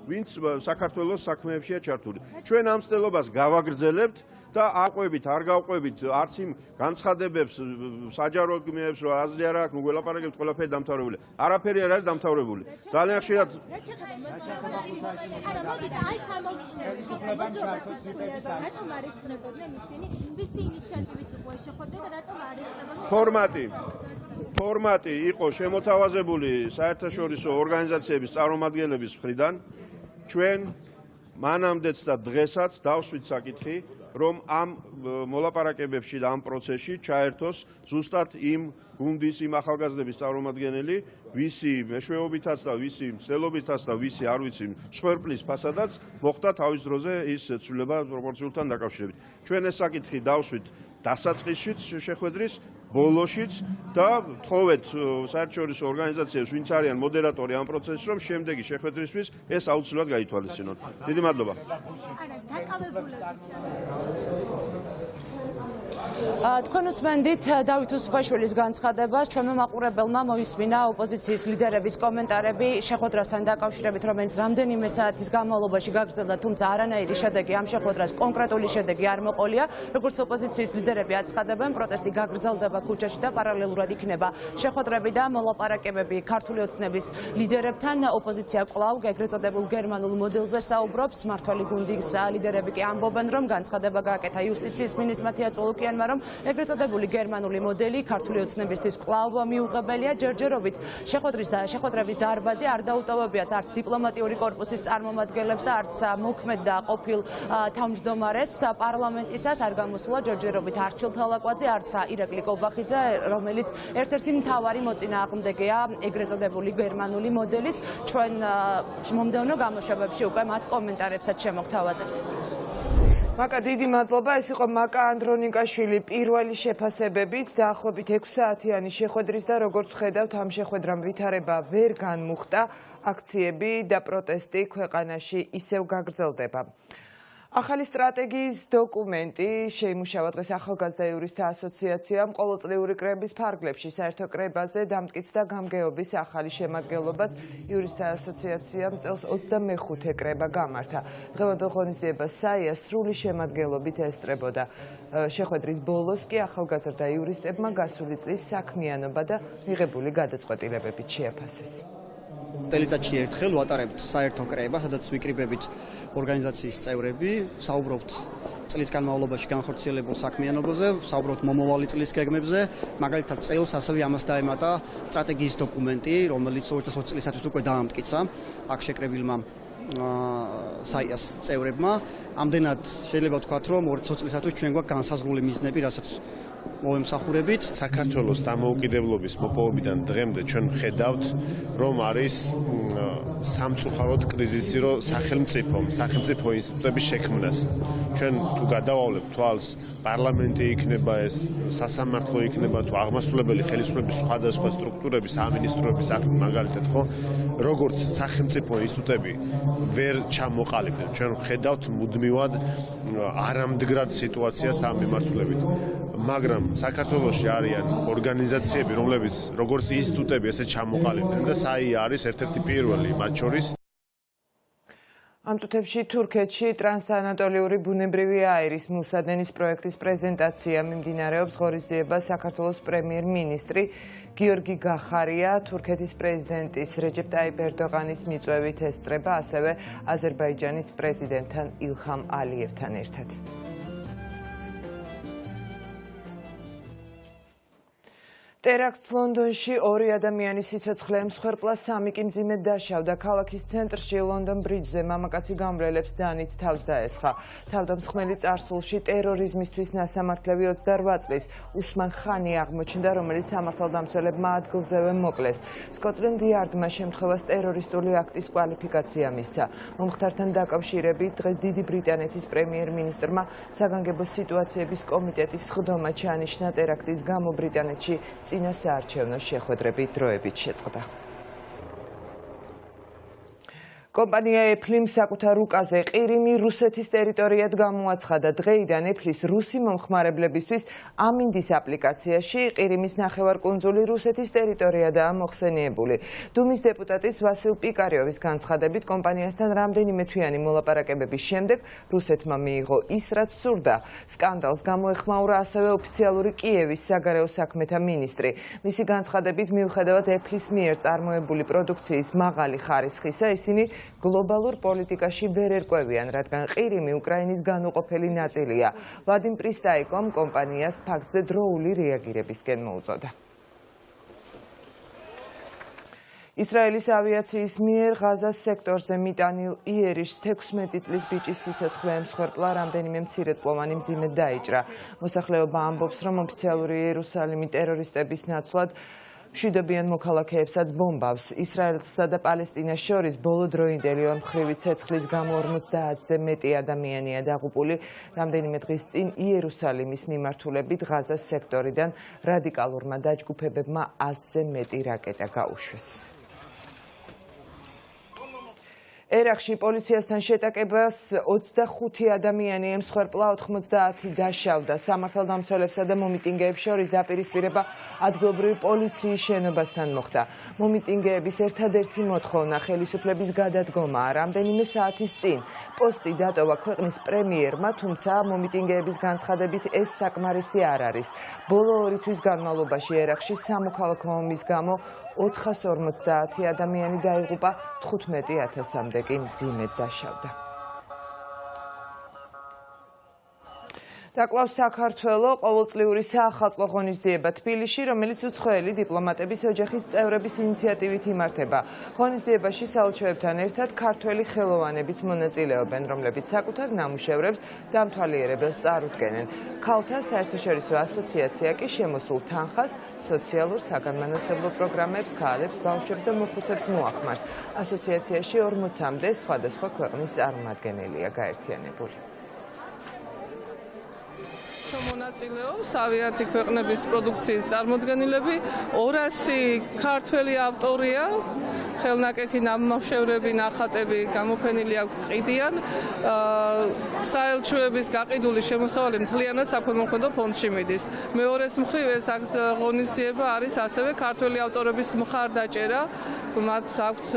ვინც საქართველოს საქმეებშია ჩართული. ჩვენ ამ მცდელობას გავაგრძელებთ და აყვებით, არ გავყვებით არც იმ განცხადებებს, საჯარო გმეებს, რომ აზრი არ აქვს, მოგველაპარაკებთ, ყველაფერი დამთავრებული. არაფერი არ არის დამთავრებული. ძალიან ხშირად ფორმატი იყო შემოთავაზებული საერთაშორისო ორგანიზაციების წარმომადგენლების მხრიდან. ჩვენ მანამდეც და დღესაც დავსვით საკითხი, რომ ამ მოლაპარაკებებში და ამ პროცესში ჩაერთოს ზუსტად იმ გუნდის, იმ ახალგაზრდების წარმომადგენელი, ვისი მეშვეობითაც და ვისი მცდელობითაც და ვისი არ ვიცი მსხვერპლის ფასადაც მოხდა თავის დროზე ის ცვლილება პროპორციულთან დაკავშირებით. ჩვენ ეს საკითხი დავსვით დასაწყისშიც შეხვედრის ბოლოშიც და ვთხოვეთ საერთაშორისო ორგანიზაციებს, ვინც არიან მოდერატორი ამ პროცესის, რომ შემდეგი შეხვედრისთვის ეს აუცილებლად გაითვალისწინონ. დიდი მადლობა. თქვენ უსმენდით დავით უსუფაშვილის განცხადებას, ჩვენმა მაყურებელმა მოისმინა ოპოზიციის ლიდერების კომენტარები შეხვედრასთან დაკავშირებით, რომელიც რამდენიმე საათის განმავლობაში გაგრძელდა, თუმცა არანაირი შედეგი ამ შეხვედრას კონკრეტული შედეგი არ მოყოლია. როგორც ოპოზიციის ლიდერები აცხადებენ, პროტესტი გაგრძელდება ქუჩაში და პარალელურად იქნება შეხვედრები და მოლაპარაკებები ქართული ოცნების ლიდერებთან. ოპოზიცია კვლავ ეგრეთ წოდებულ გერმანულ მოდელზე საუბრობს. მმართველი გუნდის ლიდერები კი ამბობენ, რომ განცხადება გააკეთა იუსტიციის მინისტრმა თია წოლუკიანმა, რომ ეგრეთ წოდებული გერმანული მოდელი ქართული ოცნებისთვის კვლავ მიუღებელია. ჯერჯერობით შეხვედრების დარბაზი არ დაუტოვებიათ არც დიპლომატიური კორპუსის წარმომადგენლებს და არც მოქმედ და ყოფილ თავმჯდომარეს პარლამენტისას არ გამოსულა ჯერჯერობით არც ჩილთალაკვაძე, არც ირაკლი კობახიძე, რომელიც ერთ-ერთი მთავარი მოწინააღმდეგეა ეგრეთ წოდებული გერმანული მოდელის. ჩვენ მომდევნო გამოშვებებში უკვე მათ კომენტარებსაც შემოგთავაზებთ. მაკა, დიდი მადლობა. ეს იყო მაკა ანდრონიკაშვილი პირველი შეფასებებით დაახლოებით 6 საათიანი შეხვედრის და როგორც ხედავთ, ამ შეხვედრამ ვითარება ვერ განმუხტა. აქციები და პროტესტი ქვეყანაში ისევ გაგრძელდება. ახალი სტრატეგიის დოკუმენტი შეიმუშავა დღეს ახალგაზრდა იურისტთა ასოციაციამ. ყოველწლიური კრების ფარგლებში საერთო კრებაზე დამტკიცდა გამგეობის ახალი შემადგენლობაც. იურისტთა ასოციაციამ წელს 25 კრება გამართა. დღევანდელ ღონისძიებას საია სრული შემადგენლობით ესწრებოდა. შეხვედრის ბოლოს კი ახალგაზრდა იურისტებმა გასული წლის საქმიანობა და მიღებული გადაწყვეტილებებით შეაფასეს. წელიწადში ერთხელ ვატარებთ საერთო კრება, სადაც ვიკრიბებით ორგანიზაციის წევრები, საუბრობთ წლის განმავლობაში განხორციელებულ საქმიანობაზე, საუბრობთ მომავალი წლის გეგმებზე, მაგალითად წელს ასევე ამას დაემატა სტრატეგიის დოკუმენტი, რომელიც 2020 წლისათვის უკვე დაამტკიცა აქ შეკრებილმა საიას წევრებმა. ამდენად შეიძლება ვთქვათ, რომ 2020 წლისათვის ჩვენ გვაქვს განსაზღვრული მიზნები, რასაც მოვემსახურებით. საქართველოს დამოუკიდებლობის მოპოვებიდან დღემდე ჩვენ ხედავთ, რომ არის სამწუხაროდ კრიზისი, რომ სახელმწიფო ინსტიტუტების შექმნას. ჩვენ თუ გადავავლებთ თვალს, პარლამენტი იქნება ეს, სასამართლო იქნება თუ აღმასრულებელი ხელისუფლების სხვადასხვა სტრუქტურების, სამინისტროების აქტი მაგალითად ხო, როგორც სახელმწიფო ინსტიტუტები ვერ ჩამოყალიბდნენ. ჩვენ ხედავთ მუდმივად არამდგრად სიტუაციას ამ მიმართულებით. მაგრამ საქართველოში არიან ორგანიზაციები, რომლებიც როგორც ინსტიტუტები, ესე ჩამოყალიბდნენ და საია არის ერთ-ერთი პირველი მათ შორის. ამ წუთებში თურქეთში ტრანსანატოლიური ბუნებრივი აირის მილსადენის პროექტის პრეზენტაცია მიმდინარეობს. ღონისძიებას საქართველოს პრემიერ-მინისტრი გიორგი გახარია, თურქეთის პრეზიდენტის რეჯეპ ტაიპ ერდოღანის მიწვევით ესწრება, ასევე აზერბაიჯანის პრეზიდენტთან ილჰამ ალიევთან ერთად. ტერაქტს ლონდონში 2 ადამიანის სიცოცხლე მსხვერპლა 3 კი მძიმედ დაშავდა. ქალაქის ცენტრში ლონდონ ბრიჯზე მამაკაცი გამრელებს დანით თავს დაესხა. თავდამსხმელი წარსულში ტერორიზმისთვის ნასამართლები 28 წლის უსმან ხანი აღმოჩნდა, რომელიც სამართალდამცველებმა ადგილზევე მოკლეს. სკოტლენდ იარდმა შემთხვევას ტერორისტული აქტის კვალიფიკაცია მისცა. მომხდართან დაკავშირებით დღეს დიდი ბრიტანეთის პრემიერ-მინისტრმა საგანგებო სიტუაციების კომიტეტის სხდომა ჩაანიშნა ტერაქტის გამო ბრიტანეთში წინა საარჩევნო შეხვედრები დროებით შეწყდა. კომპანია Apple საკუთარ რუკაზე ყირიმი რუსეთის ტერიტორიად გამოაცხადა. დღეიდან Apple-ის რუსი მომხმარებლებისთვის ამინდის აპლიკაციაში ყირიმის ნახევარკუნძული რუსეთის ტერიტორიადაა მოხსენიებული. დუმის დეპუტატის ვასილ პიკარიოვის განცხადებით, კომპანიასთან რამდენიმე თვიანი მოლაპარაკებების შემდეგ რუსეთმა მიიღო ის, რაც სურდა. სკანდალს გამოეხმაურა ასევე ოფიციალური კიევის საგარეო საქმეთა მინისტრი. მისი განცხადებით, მიუხედავად Apple-ის მიერ წარმოებული პროდუქციის მაღალი ხარისხისა, ისინი გლობალურ პოლიტიკაში ვერ ერკვევიან, რადგან ყირიმი უკრაინის განუყოფელი ნაწილია. ვადიმ პრისტაიკომ კომპანიას ფაქტზე დროული რეაგირებისკენ მოუწოდა. ისრაელის ავიაციის მიერ ღაზას სექტორზე მიტანილ იერიშს 16 წლის ბიჭის სიცოცხლე ემსხვერპლა, რამდენიმე მცირეწლოვანი მძიმედ დაიჭრა. მოსახლეობა ამბობს, რომ ოფიციალური იერუსალიმი ტერორისტების ნაცვლად მშვიდობიან მოქალაქეებსაც ბომბავს. ისრაელსა და პალესტინას შორის ბოლოდროინდელი ორმხრივი ცეცხლის გამო 50-ზე მეტი ადამიანია დაღუპული. რამდენიმე დღის წინ იერუსალიმის მიმართულებით ღაზას სექტორიდან რადიკალურმა დაჯგუფებებმა 100-ზე მეტი რაკეტა გაუშვეს. ერახში პოლიციასთან შეტაკებას 25 ადამიანი ემსხვერპლა, 90 დაშავდა. სამართალდამცველებსა და მომიტინგეებს შორის დაპირისპირება ადგილობრივი პოლიციის შენობასთან მოხდა. მომიტინგეების ერთადერთი მოთხოვნა ხელისუფლების გადადგომაა. რამდენიმე საათის წინ პოსტი დატოვა ქვეყნის პრემიერმა, თუმცა მომიტინგეების განცხადებით ეს საკმარისი არ არის. ბოლო 2 თვის განმავლობაში ერახში სამოქალაქო ომის გამო 450 ადამიანი დაიღუპა, 15,000-მდე კი მძიმედ დაშავდა. დაკლავს საქართველო ყოველწლიური საახალწლო ღონისძიება თბილისში, რომელიც უცხოელი დიპლომატების ოჯახის წევრების ინიციატივით იმართება. ღონისძიებაში საელჩოებთან ერთად ქართველი ხელოვანებიც მონაწილეობენ, რომლებიც საკუთარ ნამუშევრებს დამთვალიერებელს წარუდგენენ. ქალთა საერთაშორისო ასოციაცია კი შემოსულ თანხას სოციალურ საგანმანათლებლო პროგრამებს, ქალებს, ბავშვებს და მოხუცებს მოახმარს. ასოციაციაში 40-მდე სხვადასხვა ქვეყნის წარმომადგენელია გაერთიანებული. მონაწილეობს ავიათი ქვეყნების პროდუქციის წარმოდგენილები, 200 ქართველი ავტორია, ხელნაკეთი ნამუშევრები, ნახატები გამოფენილი აქვთ ყიდიან. საელჩოების გაყიდული შემოსავალი მთლიანად საქველმოქმედო ფონდში მიდის. მეორეს მხრივ ეს ღონისძიება არის ასევე ქართველი ავტორების მხარდაჭერა, მათ აქვთ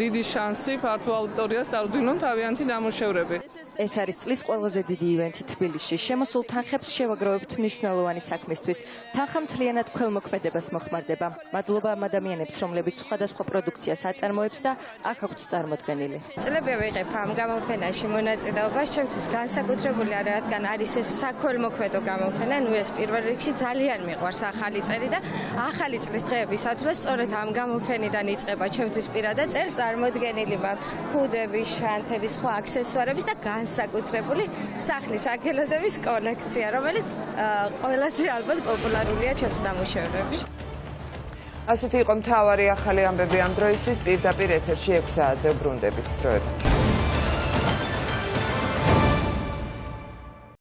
დიდი შანსი ფართო აუდიტორიას წარუდგინონ თავიანთი ნამუშევრები. ეს არის წლის ყველაზე დიდი ივენთი თბილისში. შემოსულ თანხებს შევაგროვებთ მნიშვნელოვანი საქმისთვის. თანხა მთლიანად ქველმოქმედებას მოხმარდება. მადლობა ამ ადამიანებს, რომლებიც სხვადასხვა პროდუქციას აწარმოებს და აქ აქვთ წარმოდგენილი. წლები ვიღებ ამ გამოფენაში მონაწილეობას, ჩემთვის განსაკუთრებული არა, რადგან არის ეს საქველმოქმედო გამოფენა. ნუ ეს პირველ რიგში ძალიან მიყვარს ახალი წელი და ახალი წლის დღეებისათვის სწორედ ამ გამოფენიდან იწყება ჩემთვის პირადად წელს. წარმოდგენილი მაქვს ქუდები, შანთები, სხვა აქსესუარების და განსაკუთრებული სახლის აგელოზების კოლექცია, რომელიც ყველაზე ალბათ პოპულარულია ჩემს ნამუშევრებში. ასეთი იყო მთავარი ახალი ამბები ამ დროისთვის. პირდაპირ ეთერში 6 საათზე უბრუნდებით. დროებით.